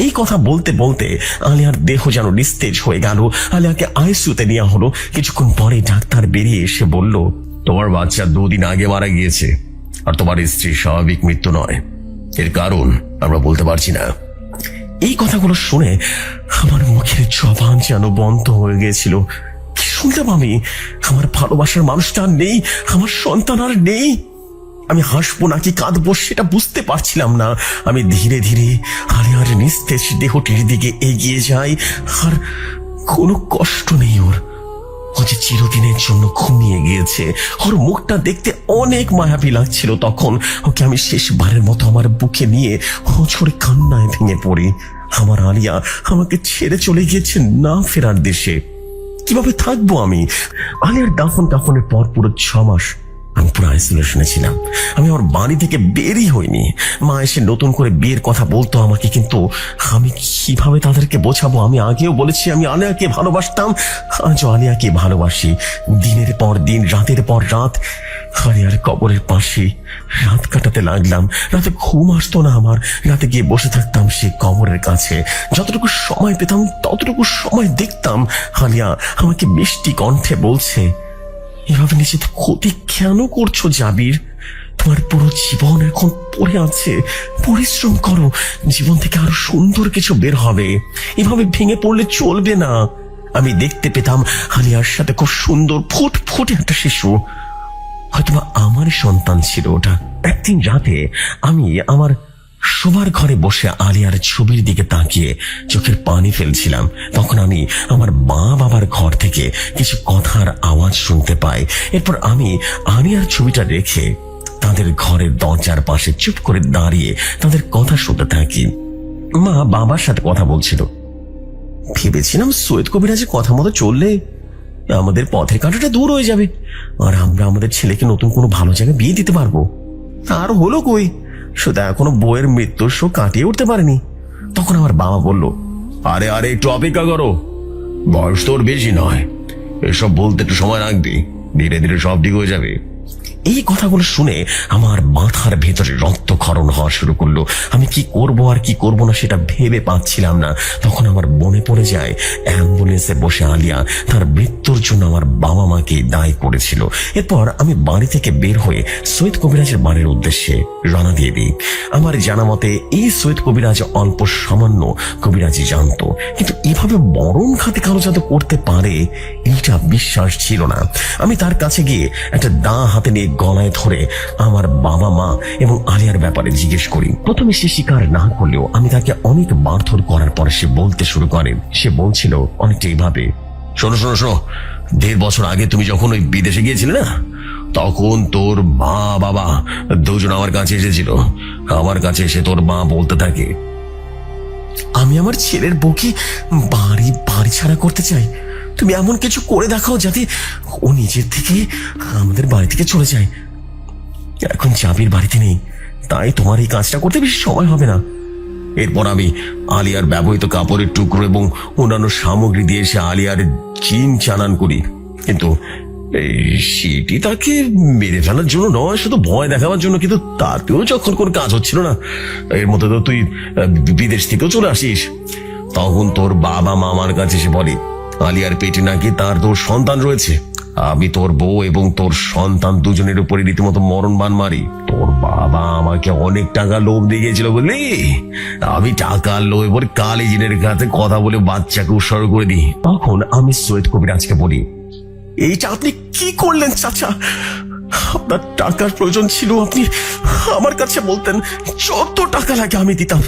Speaker 1: এই কথা বলতে বলতে আলিয়ার দেহ যেন নিস্তেজ হয়ে গেল। আলিয়াকে আইসিইউতে নেওয়া হলো। কিছুক্ষণ পরে ডাক্তার বেরিয়ে এসে বলল, তোমার বাচ্চা 2 দিন আগে মারা গিয়েছে, আর তোমার স্ত্রী স্বাভাবিক মৃত্যু নয়। এর কারণ আমরা বলতে পারছি না। এই কথাগুলো শুনে আমার মুখের জবান যেন বন্ধ হয়ে গিয়েছিল। কি শুনলাম আমি? আমার ভালোবাসার মানুষটা আর নেই, আমার সন্তান আর নেই। আমি হাসবো নাকি কাঁদবো সেটা বুঝতে পারছিলাম না। আমি ধীরে ধীরে আলিয়ার নিস্তেজ দেহটির দিকে এগিয়ে যাই। আর কোনো কষ্ট নেই ওর। ও যে চিরদিনের জন্য ঘুমিয়ে গিয়েছে। ওর মুখটা দেখতে অনেক মায়াবী লাগছিল। তখন ওকে আমি শেষবারের মতো আমার বুকে নিয়ে হোঁচড়ে কান্নায় ভেঙে পড়ি। আমার আলিয়া আমাকে ছেড়ে চলে গিয়েছে না ফেরার দেশে। কিভাবে থাকবো আমি? আলিয়ার দাফনের পর পুরো 6 মাস আমি পুরো আইসোলেশনে ছিলাম। আমি আমার বাড়ি থেকে বেরই হইনি। মা এসে নতুন করে বিয়ের কথা বলতো আমাকে, কিন্তু আমি কিভাবে তাদেরকে বোঝাবো? আমি আগেও বলেছি আমি আলিয়াকে ভালোবাসতাম, আজও আলিয়াকে ভালোবাসি। দিনের পর দিন, রাতের পর রাত আলিয়ার কবরের পাশে রাত কাটাতে লাগলাম। রাতে ঘুম আসতো না আমার। রাতে গিয়ে বসে থাকতাম সে কবরের কাছে। যতটুকু সময় পেতাম ততটুকু সময় দেখতাম আলিয়া আমাকে মিষ্টি কণ্ঠে বলছে, এভাবে নিজের ক্ষতি কেন করছো জাবির? তোমার পুরো জীবন এখন পড়ে আছে, পরিশ্রম করো, জীবন থেকে আরো সুন্দর কিছু বের হবে। এভাবে ভেঙে পড়লে চলবে না। আমি দেখতে পেতাম আলিয়ার সাথে খুব সুন্দর ফুটফুটে একটা শিশু, হয়তোবা আমার সন্তান ছিল ওটা। একদিন রাতে আমি আমার শোবার ঘরে বসে আলিয়ার ছবির দিকে তাকিয়ে চোখের পানি ফেলছিলাম। তখন আমি আমার মা বাবার ঘর থেকে কিছু কথার আওয়াজ শুনতে পাই। এরপর আমি আলিয়ার ছবিটা রেখে তাদের ঘরের দরজার পাশে চুপ করে দাঁড়িয়ে তাদের কথা শুনতে থাকি। মা বাবার সাথে কথা বলছিল। ভেবেছিলাম সৈয়দ কবিরাজের কথা মতো চললে আমাদের পথের কাঁটাটা দূর হয়ে যাবে, আর আমরা আমাদের ছেলেকে নতুন কোনো ভালো জায়গায় বিয়ে দিতে পারবো। আর হলো কই, শুধু এখনো বইয়ের মৃত্যুর শোক কাটিয়ে উঠতে পারেনি। তখন আমার বাবা বলল, আরে আরে একটু অপেক্ষা করো, বয়স তোর বেশি নয়, এসব বলতে একটু সময় রাখবি, ধীরে ধীরে সব ঠিক হয়ে যাবে। এই কথাগুলো শুনে আমার মাথার ভেতরে রক্তক্ষরণ হওয়া শুরু করলো। আমি কি করব আর কি করব না সেটা ভেবে পাচ্ছিলাম না। তখন আমার মনে পড়ে যায় অ্যাম্বুলেন্সে বসে আলিয়া তার মৃত্যুর জন্য আমার বাবা মাকে দায়ী করেছিল। এরপর আমি বাড়ি থেকে বের হয়ে সৈয়দ কবিরাজের বাড়ির উদ্দেশ্যে রওনা দিয়ে দিই। আমার জানা মতে এই সৈয়দ কবিরাজ অল্প সামান্য কবিরাজি জানতো, কিন্তু এভাবে মরণ ঘাতী কালো জাদু করতে পারে এইটা বিশ্বাস ছিল না। আমি তার কাছে গিয়ে একটা দা হাতে নিয়ে গলায় ধরে আমার বাবা মা এবং আলিয়ার ব্যাপারে জিজ্ঞেস করি। প্রথমে সে স্বীকার না করলেও আমি তাকে অনেক মারধর করার পরে সে বলতে শুরু করে। সে বলছিল অনেকটা এইভাবে, শোনো শোনো শোনো, 1.5 বছর আগে তুমি যখন ওই বিদেশে গিয়েছিলে না, তখন তোর মা বাবা দুজন আমার কাছে এসেছিল। আমার কাছে এসে তোর মা বলতে থাকে, আমি আমার ছেলের বউকে বাড়ি বাড়ি ছাড়া করতে চাই। তুমি এমন কিছু করে দেখাও যাতে ও নিজের থেকে আমাদের বাড়ি থেকে চলে যায়। এখন জাবির বাড়িতে নেই, তাই তোমার এই কাজটা করতে বেশি সময় হবে না। এরপর আমি আলিয়ার ব্যবহৃত কাপড়ের টুকরো এবং অন্যান্য সামগ্রী দিয়ে এসে আলিয়ার চিন চালান করি, কিন্তু সেটি তাকে মেরে ফেলার জন্য নয়, শুধু ভয় দেখাবার জন্য। কিন্তু তাতেও যখন কোন কাজ হচ্ছিল না, এর মধ্যে তো তুই বিদেশ থেকেও চলে আসিস। তখন তোর বাবা মা আমার কাছে এসে বলে, আলিয়ার পেটে নাকি তার তোর সন্তান রয়েছে। আমি তোর বউ এবং তোর সন্তান দুজনের উপরে রীতিমতো মরণবান মারি। তোর বাবা আমাকে অনেক টাকা লোভ দিয়ে গেছিল বললি, আমি টাকার লোভে পরে কালী জিনের কাছে কথা বলে বাচ্চাকে উৎসর্গ করে দিই। তখন আমি সৈয়দ কবিরাজকে বলি, এইটা আপনি কি করলেন চাচা? আপনার টাকার প্রয়োজন ছিল, আপনি আমার কাছে বলতেন, যত টাকা লাগে আমি দিতাম,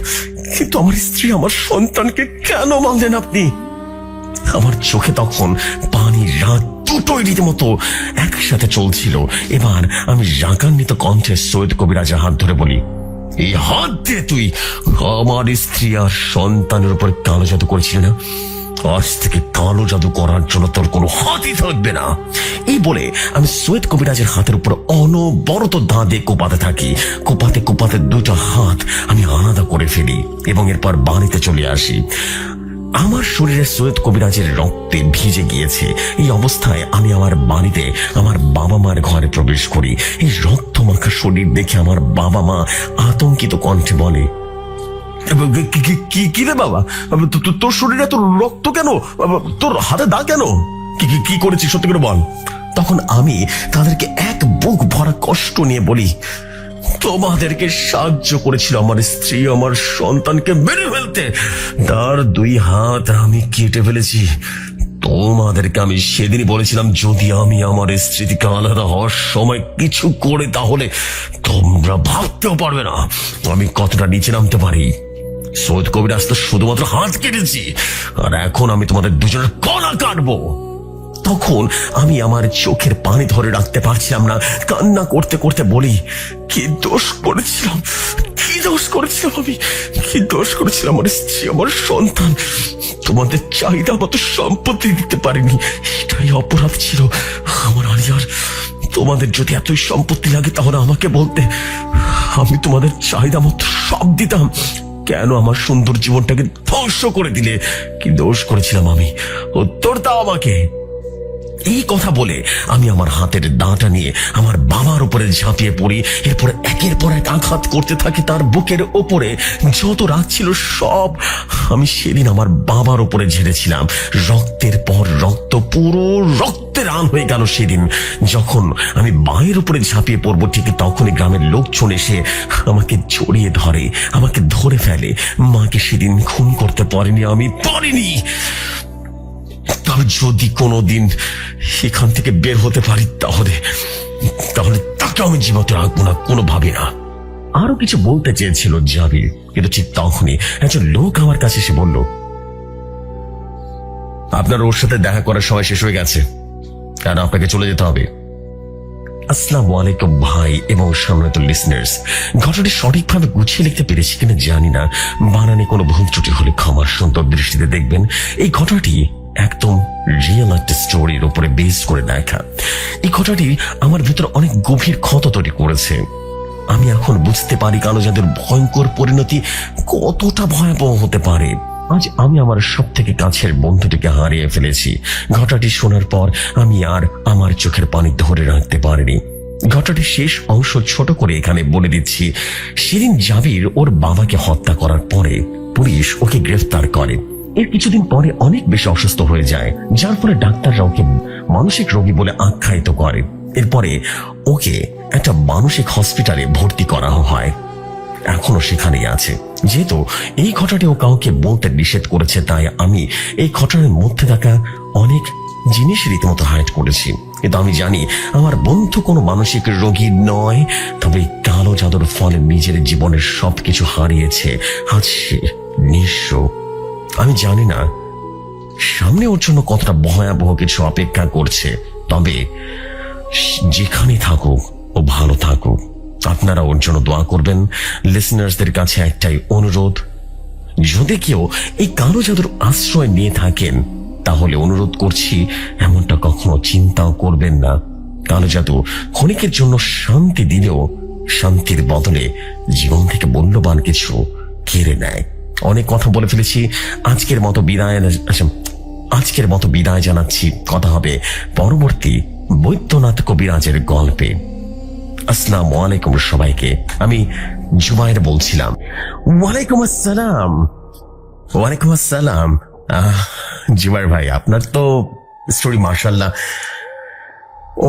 Speaker 1: কিন্তু আমার স্ত্রী আমার সন্তানকে কেন মানলেন আপনি? আমার চোখে তখন পানি রাত দুটোই রীতিমতো একসাথে চলছিল। এবার আমি রাগান্বিত কণ্ঠে সৈয়দ কবিরাজের হাত ধরে বলি, এই হাত দিয়ে তুই আমার স্ত্রী আর সন্তানের উপর কালো জাদু করেছিলি না? আজ থেকে কালো জাদু করার জন্য তোর কোনো হাতই থাকবে না। এই বলে আমি সৈয়দ কবিরাজের হাতের উপর অনবরত দা দিয়ে কোপাতে থাকি। কোপাতে কোপাতে দুটো হাত আমি আলাদা করে ফেলি এবং এরপর বাড়িতে চলে আসি। আমার শরীরে সৈয়দ কবিরাজের রক্তে ভিজে গিয়েছে। এই অবস্থায় আমি আমার বাড়িতে আমার বাবা মার ঘরে প্রবেশ করি। এই রক্ত মাখা শরীর দেখে আমার বাবা মা আতঙ্কিত কণ্ঠে বলে, কি রে বাবা, তোর শরীরে তোর রক্ত কেন? তোর হাতে দাগ কেন? কি করেছিস সত্যি করে বল। তখন আমি তাদেরকে এক বুক ভরা কষ্ট নিয়ে বলি, তোমাদেরকে সাহায্য করেছিল আমার স্ত্রী আমার সন্তানকে মেরে ফেলতে, তার 2 হাত আমি কেটে ফেলেছি। তোমাদেরকে আমি সেদিনই বলেছিলাম, যদি আমি আমার স্ত্রী থেকে আলাদা হওয়ার সময় কিছু করে, তাহলে তোমরা ভাবতেও পারবে না আমি কতটা নিচে নামতে পারি। সৈয়দ কবিরাজ তো শুধুমাত্র হাত কেটেছি, আর এখন আমি তোমাদের দুজনের গলা কাটবো। তখন আমি আমার চোখের পানি ধরে রাখতে পারছিলাম না, কান্না করতে করতে বলি, কি দোষ করেছিলাম, কি দোষ করেছিলাম আমি, কি দোষ করেছিলাম? আমার স্ত্রী আমার সন্তান তোমাদের চাহিদা মতো সম্পত্তি দিতে পারিনি, এটাই অপরাধ ছিল আমার আলিয়ার। তোমাদের যদি এতই সম্পত্তি লাগে তাহলে আমাকে বলতে, আমি তোমাদের চাহিদা মতো সব দিতাম। কেন আমার সুন্দর জীবনটাকে ধ্বংস করে দিলে? কি দোষ করেছিলাম আমি? উত্তর দাও আমাকে। এই কথা বলে আমি আমার হাতের দাঁটা নিয়ে আমার বাবার উপরে ঝাঁপিয়ে পড়ি। এরপর একের পর এক আঘাত করতে থাকি তার বুকের ওপরে। যত রাত ছিল সব আমি সেদিন আমার বাবার উপরে ঝেড়েছিলাম। রক্তের পর রক্ত, পুরো রক্তে রান হয়ে গেল সেদিন। যখন আমি মায়ের উপরে ঝাঁপিয়ে পড়বো ঠিক তখনই গ্রামের লোকজন এসে আমাকে জড়িয়ে ধরে, আমাকে ধরে ফেলে। মাকে সেদিন খুন করতে পারিনি, আমি পারিনি। তবে যদি কোনোদিন এখান থেকে বের হতে পারি তাহলে তাকে আমি জীবতে রাখবো না, কোনোভাবে না। আরো কিছু বলতে চেয়েছিল জাবির, কিন্তু ঠিক তখনই একজন লোক আমার কাছে এসে বলল, আপনার ওর সাথে দেখা করার সময় শেষ হয়ে গেছে, কারণ আপনাকে চলে যেতে হবে। আসসালামু আলাইকুম ভাই এবং সম্মানিত লিসনার্স। ঘটনাটি সঠিকভাবে গুছিয়ে লিখতে পেরেছি কিনা জানি না, বানানে কোনো ভুল ত্রুটি হলে ক্ষমার সুন্দর দৃষ্টিতে দেখবেন। এই ঘটনাটি একদম রিয়েল একটা স্টোরির উপরে বেস করে লেখা। এই ঘটনাটি আমার ভিতরে অনেক গভীর ক্ষত তৈরি করেছে। আমি এখন বুঝতে পারি কালো জাদুর ভয়ঙ্কর পরিণতি কতটা ভয়াবহ হতে পারে। আজ আমি আমার সব থেকে কাছের বন্ধুটিকে হারিয়ে ফেলেছি। ঘটনাটি শোনার পর আমি আর আমার চোখের পানি ধরে রাখতে পারিনি। ঘটনাটির শেষ অংশ ছোট করে এখানে বলে দিচ্ছি। সেদিন জাবির ওর বাবাকে হত্যা করার পরে পুলিশ ওকে গ্রেফতার করে। এর কিছুদিন পরে অনেক বেশি অসুস্থ হয়ে যায়, যার ফলে ডাক্তাররা ওকে মানসিক রোগী বলে আখ্যায়িত করে। এরপরে ওকে একটা মানসিক হসপিটালে ভর্তি করা হয়, এখনো সেখানেই আছে। যেহেতু এই ঘটনাটি ও কাউকে বলতে নিষেধ করেছে, তাই আমি এই ঘটনার মধ্যে থাকা অনেক জিনিস রীতিমতো হাইড করেছি। কিন্তু আমি জানি আমার বন্ধু কোনো মানসিক রোগী নয়, তবে কালো জাদুর ফলে নিজের জীবনের সবকিছু হারিয়েছে। আজ সে নিঃস্ব। আমি জানি না সামনে ওর জন্য কতটা ভয়াবহ কিছু অপেক্ষা করছে, তবে যেখানে থাকুক ও ভালো থাকুক। আপনারা ওর জন্য দোয়া করবেন। লিসনার্সদের কাছে একটাই অনুরোধ, যদি কেউ এই কালো জাদুর আশ্রয় নিয়ে থাকেন তাহলে অনুরোধ করছি এমনটা কখনো চিন্তাও করবেন না। কালো জাদু ক্ষণিকের জন্য শান্তি দিলেও শান্তির বদলে জীবন থেকে মূল্যবান কিছু কেড়ে নেয়। অনেক কথা বলে ফেলেছি, আজকের মতো বিদায় জানাচ্ছি। কথা হবে পরবর্তী বৈদ্যনাথ কবিরাজের গল্পে। আসসালামু আলাইকুম সবাইকে, আমি জুবাইর বলছিলাম। ওয়ালাইকুম আসসালাম। ওয়ালাইকুম আসসালাম। জুবাইর ভাই, আপনার তো স্টোরি মাশাআল্লাহ।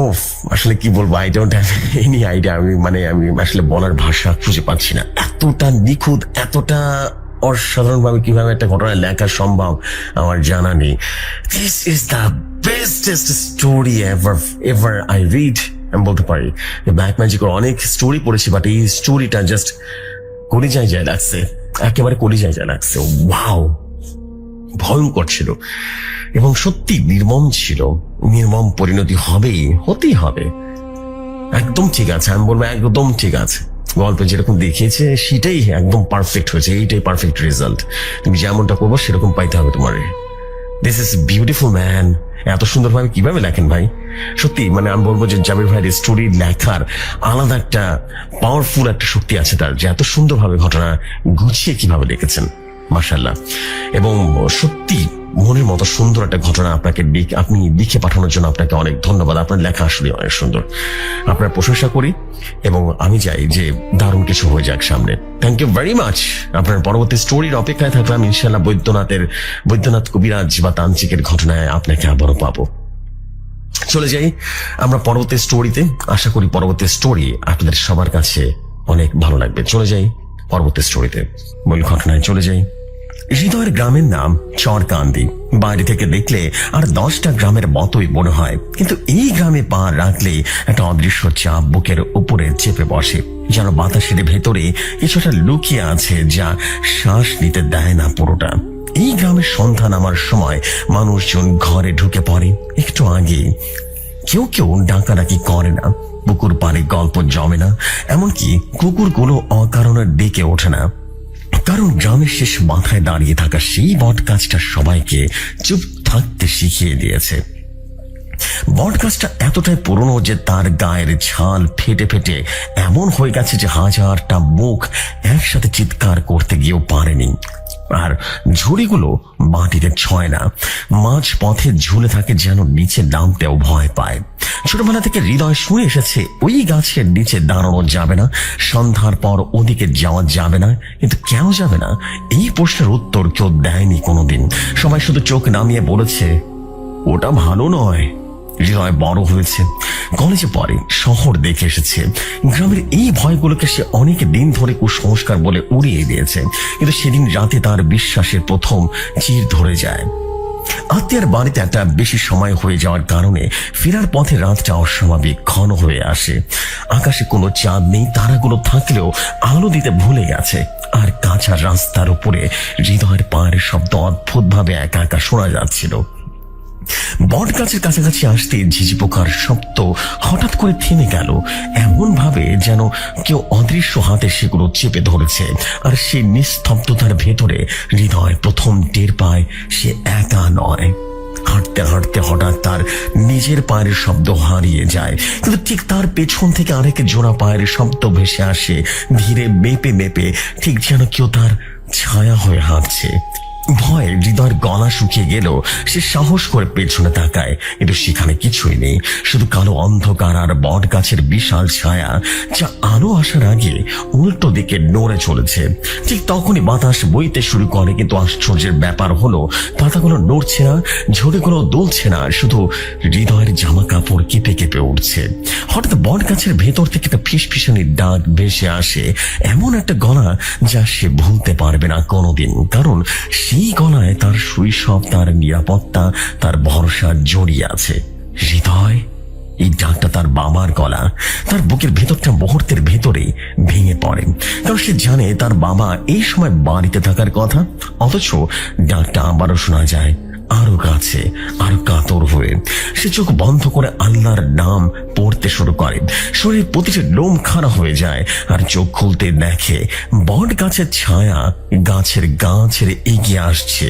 Speaker 1: ওফ, আসলে কি বলবো, I don't have any idea. আমি আসলে বলার ভাষা খুঁজে পাচ্ছি না। এতটা নিখুঁত, এতটা অসাধারণভাবে কিভাবে একটা ঘটনা লেখা সম্ভব আমার জানা নেই। This is the bestest story ever I read. আমি বলতে পারি ব্ল্যাক ম্যাজিকের অনেক স্টোরি পড়েছি, বাট এই স্টোরিটা জাস্ট কলিজায় যায় লাগছে, একেবারে কলিজায় যায় লাগছে। ওয়াও, ভয়ঙ্কর ছিল এবং সত্যি নির্মম ছিল। নির্মম পরিণতি হতেই হবে। একদম ঠিক আছে, আমি বলবো একদম ঠিক আছে। গল্পে যেরকম দেখিয়েছে সেটাই একদম পারফেক্ট হয়েছে, এইটাই পারফেক্ট রেজাল্ট। তুমি যেমনটা করবো সেরকম পাইতে হবে তোমার। This is beautiful man. এত সুন্দরভাবে কিভাবে লেখেন ভাই, সত্যি আমি বলবো যে জাবির ভাইয়ের স্টোরি লেখার আলাদা একটা পাওয়ারফুল একটা শক্তি আছে তার, যে এত সুন্দরভাবে ঘটনা গুছিয়ে কিভাবে লিখেছেন, মাশাআল্লাহ। এবং সত্যি মনের মতো সুন্দর একটা ঘটনা আপনি লিখে পাঠানোর জন্য আপনাকে অনেক ধন্যবাদ। আপনার লেখা আসলে অনেক সুন্দর, আপনার প্রশংসা করি এবং আমি চাই যে দারুণ কিছু হয়ে যাক সামনে। Thank you very much. আপনার পরবর্তী স্টোরির অপেক্ষায় থাকলাম। ইনশাআল্লাহ বৈদ্যনাথ কবিরাজ বা তান্ত্রিকের ঘটনায় আপনাকে আবারও পাবো। চলে যাই আমরা পরবর্তী স্টোরিতে। আশা করি পরবর্তী স্টোরি আপনাদের সবার কাছে অনেক ভালো লাগবে। চলে যাই পরবর্তী স্টোরিতে, মূল ঘটনায় চলে যাই। হৃদয়ের গ্রামের নাম চরকান্দি। বাইরে থেকে দেখলে আর 10টা গ্রামের মতোই মনে হয়, কিন্তু এই গ্রামে পা রাখলে একটা অদৃশ্য চাপ বুকের উপরে চেপে বসে, যেন বাতাসের ভেতরে কিছুটা লুকিয়ে আছে যা শ্বাস নিতে দেয় না পুরোটা। এই গ্রামের সন্ধ্যা নামার সময় মানুষজন ঘরে ঢুকে পড়ে। একটু আগে কেউ ডাকাডাকি করে না, পুকুর পাড়ে গল্প জমে না, এমনকি কুকুরগুলো অকারণে ডেকে ওঠে না। কারণ গ্রামের শেষ মাথায় দাঁড়িয়ে থাকা সেই বট গাছটা সবাইকে চুপ থাকতে শিখিয়ে দিয়েছে। বট গাছটা এতটাই পুরনো যে তার গায়ের ছাল ফেটে ফেটে এমন হয়ে গেছে যে হাজারটা মুখ একসাথে চিৎকার করতে গিয়েও পারেনি। আর ঝুড়িগুলো মাটিতে ছয় না, মাঝ পথে ঝুলে থাকে, যেন নিচে নামতেও ভয় পায়। ছোটবেলা থেকে হৃদয় শুনে এসেছে ওই গাছের নিচে দাঁড়ানো যাবে না, সন্ধ্যার পর ওদিকে যাওয়া যাবে না। কিন্তু কেন যাবে না, এই প্রশ্নের উত্তর কেউ দেয়নি কোনোদিন। সবাই শুধু চোখ নামিয়ে বলেছে ওটা ভালো নয়। হৃদয় বড় হয়েছে, কলেজে পড়ে, শহর দেখে এসেছে। গ্রামের এই ভয়গুলোকে সে অনেক দিন ধরে কুসংস্কার বলে উড়িয়ে দিয়েছে। কিন্তু সেদিন রাতে তার বিশ্বাসের প্রথম চির ধরে যায়। আত্মীয়ার বাড়িতে একটা বেশি সময় হয়ে যাওয়ার কারণে ফেরার পথে রাতটা অস্বাভাবিক ঘন হয়ে আসে। আকাশে কোনো চাঁদ নেই, তারাগুলো থাকলেও আলো দিতে ভুলে গেছে। আর কাঁচা রাস্তার উপরে হৃদয়ের পায়ের শব্দ অদ্ভুতভাবে একা একা শোনা যাচ্ছিল। বট গাছের কাছাকাছি আসতে ঝিঝি পোকার শব্দ হঠাৎ করে থেমে গেল, এমন ভাবে যেন কেউ অদৃশ্য হাতে সেগুলো চেপে ধরেছে। আর সেই নিস্তব্ধতার ভেতরে হৃদয় প্রথম টের পায় সে একা নয়। হাঁটতে হাঁটতে হঠাৎ তার নিজের পায়ের শব্দ হারিয়ে যায়, কিন্তু ঠিক তার পেছন থেকে আরেক জোড়া পায়ের শব্দ ভেসে আসে, ধীরে মেপে মেপে, ঠিক যেন কেউ তার ছায়া হয়ে হাঁটছে। ভয়ে হৃদয়ের গলা শুকিয়ে গেল। সে সাহস করে পেছনে তাকায়, কিন্তু সেখানে কিছুই নেই, শুধু কালো অন্ধকার আর বট গাছের বিশাল ছায়া, যা আলো আসার আগে উল্টো দিকে নড়ে চলেছে। ঠিক তখনই বাতাস বইতে শুরু করে, কিন্তু আশ্চর্যের ব্যাপার হলো পাতাগুলো নড়ছে না, ঝড়গুলো দুলছে না, শুধু হৃদয়ের জামা কাপড় কেঁপে কেঁপে উঠছে। হঠাৎ বট গাছের ভেতর থেকে একটা ফিসফিসানির ডাক ভেসে আসে, এমন একটা গলা যা সে ভুলতে পারবে না কোনোদিন। কারণ সেই গলায় তার শৈশব, তার নিরাপত্তা, তার ভরসা জড়িয়ে আছে। হৃদয়, এই ডাকটা তার বাবার গলা। তার বুকের ভেতরটা মুহূর্তের ভেতরে ভেঙে পড়ে, কারণ সে জানে তার বাবা এই সময় বাড়িতে থাকার কথা। অথচ ডাকটা আবারও শোনা যায়, আরো কাছে, আরো কাতর হয়ে। সে চোখ বন্ধ করে আল্লাহর নাম পড়তে শুরু করে। শরীর প্রতিটি লোম খাড়া হয়ে যায়, আর চোখ খুলতে দেখে বট গাছের ছায়া গাছের গা ছেড়ে এগিয়ে আসছে।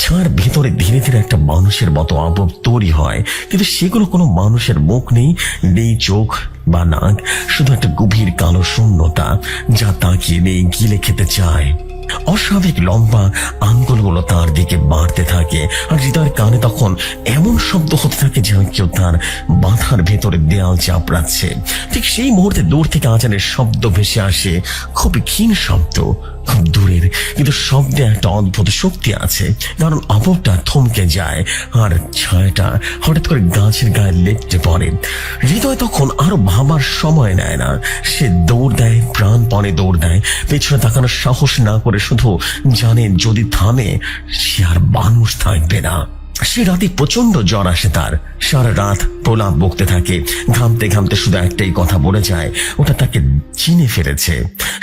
Speaker 1: ছায়ার ভেতরে ধীরে ধীরে একটা মানুষের মতো আবহ তৈরি হয়, কিন্তু সেগুলো কোনো মানুষের মুখ নেই, নেই চোখ বা নাক, শুধু একটা গভীর কালো শূন্যতা যা তাকিয়ে নেই, গিলে খেতে চায়। অস্বাভাবিক লম্বা আঙ্গুলগুলো তার দিকে বাড়তে থাকে, আর হৃদয়ের কানে তখন এমন শব্দ হতে থাকে যেন কেউ তার মাথার ভেতরে দেয়াল চাপড়াচ্ছে। ঠিক সেই মুহূর্তে দূর থেকে আজানের শব্দ ভেসে আসে, খুব ক্ষীণ শব্দ, খুব দূরের, কিন্তু শব্দে একটা অদ্ভুত শক্তি আছে। কারণ অপরটা থমকে যায়, আর ছায়াটা হঠাৎ করে গাছের গায়ে লেপটে পড়ে। হৃদয় তখন আরো ভাবার সময় নেয় না, সে দৌড় দেয়, প্রাণপণে দৌড় দেয়, পেছনে তাকানোর সাহস না করে শুধু জানে যদি থামে সে আর মানুষ থাকবে না। সে রাতে প্রচন্ড জ্বর আসে তার, সারা রাত প্রলাপ বকতে থাকে, ঘামতে ঘামতে শুধু একটাই কথা বলে যায়, ওটা তাকে চিনে ফেলেছে।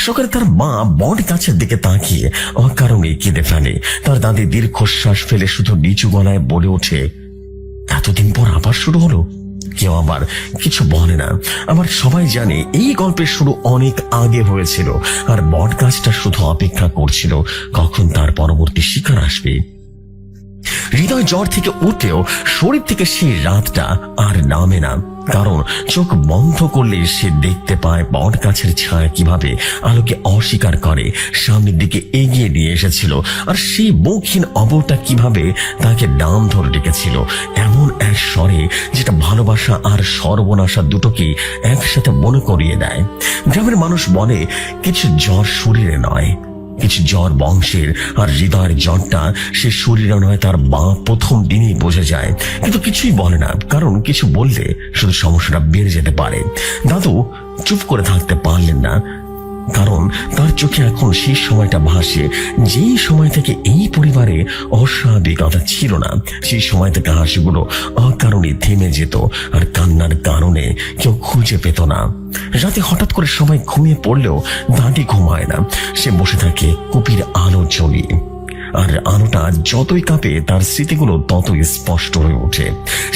Speaker 1: সকালে তার মা বট গাছের দিকে তাকিয়ে অকারণে কেঁদে ফেলে। তার দাদি দীর্ঘশ্বাস ফেলে শুধু নিচু গলায় বলে ওঠে, এতদিন পর আবার শুরু হলো। কেউ আবার কিছু বলে না। আবার সবাই জানে এই গল্পের শুরু অনেক আগে হয়েছিল, আর বট গাছটা শুধু অপেক্ষা করছিল কখন তার পরবর্তী শিকার আসবে। হৃদয় জ্বর থেকে উঠেও শরীর থেকে সেই রাতটা আর নামে না, কারণ চোখ বন্ধ করলে সে দেখতে পায় বট গাছের ছায়া কিভাবে আলোকে অস্বীকার করে সামনের দিকে এগিয়ে নিয়ে এসেছিল, আর সেই মুখহীন অবরটা কিভাবে তাকে নাম ধরে ডেকেছিল, এমন এক স্বরে যেটা ভালোবাসা আর সর্বনাশা দুটোকে একসাথে মনে করিয়ে দেয়। গ্রামের মানুষ বলে কিছু জ্বর শরীরে নয়, কিছু জ্বর বংশের, আর হৃদয়ের জ্বরটা সে শরীরে নয়, তার মা প্রথম দিনই বোঝে যায়। কিন্তু কিছুই বলে না, কারণ কিছু বললে শুধু সমস্যাটা বেড়ে যেতে পারে। দাদু চুপ করে থাকতে পারলেন না, কারণ তার চোখে এখন সেই সময়টা ভাসে যেই সময় থেকে এই পরিবারে অস্বাভাবিকতা ছিল না। সেই সময় থেকে হাসিগুলো অকারণে থেমে যেত, আর কান্নার কারণে কেউ খুঁজে পেত না। রাতে হঠাৎ করে সবাই ঘুমিয়ে পড়লেও দাদি ঘুমায় না। সে বসে থাকে কুপির আলো জ্বলিয়ে, আর আলোটা যতই কাঁপে তার স্মৃতিগুলো ততই স্পষ্ট হয়ে ওঠে।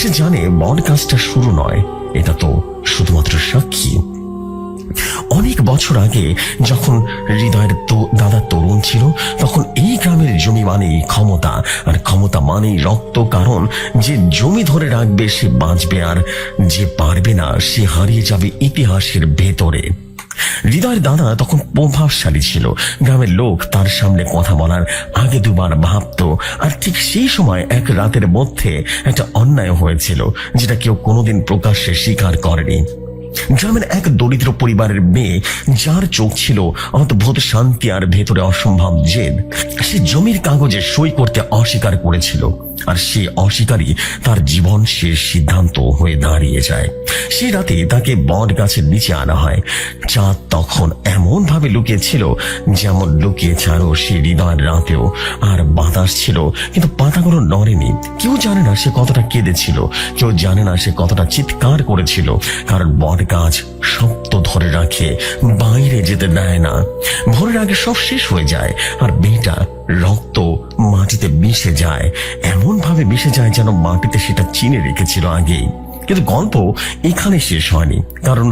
Speaker 1: সে জানে বট গাছটা শুরু নয়, এটা তো শুধুমাত্র সাক্ষী। অনেক বছর আগে যখন হৃদয়ের দাদা তরুণ ছিল, তখন এই গ্রামের জমি মানেই ক্ষমতা, আর ক্ষমতা মানেই রক্ত। কারণ যে জমি ধরে রাখবে সে বাঁচবে, আর যে পারবে না সে হারিয়ে যাবে ইতিহাসের ভেতরে। হৃদয়ের দাদা তখন প্রভাবশালী ছিল। গ্রামের লোক তার সামনে কথা বলার আগে দুবার ভাবতো। আর ঠিক সেই সময় এক রাতের মধ্যে একটা অন্যায় হয়েছিল, যেটা কেউ কোনোদিন প্রকাশ্যে স্বীকার করেনি। গ্রামের এক দরিদ্র পরিবারের মেয়ে, যার চোখ ছিল অদ্ভুত শান্তি আর ভেতরে অসম্ভব জেদ, সে জমির কাগজে সই করতে অস্বীকার করেছিল। আর সে অস্বীকারই তার জীবন শেষ সিদ্ধান্ত হয়ে দাঁড়িয়ে যায়। সেই রাতে তাকে বট গাছের নিচে আনা হয়। চাঁদ তখন এমন ভাবে লুকিয়েছিল যেমন লুকিয়েছে আরো সে হৃদয়ের রাতেও। আর বাতাস ছিল, কিন্তু পাতাগুলো নড়েনি। কেউ জানে না সে কতটা কেঁদেছিল, কেউ জানে না সে কতটা চিৎকার করেছিল। কারণ বট গাছ শব্দ ধরে রাখে, বাইরে যেতে দেয় না। ভোরের আগে সব শেষ হয়ে যায়, আর মেয়েটা রক্ত মাটিতে মিশে যায়, এমন ভাবে মিশে যায় যেন মাটিতে সেটা চিনে রেখেছিল আগেই। কিন্তু গল্প এখানে শেষ হয়নি, কারণ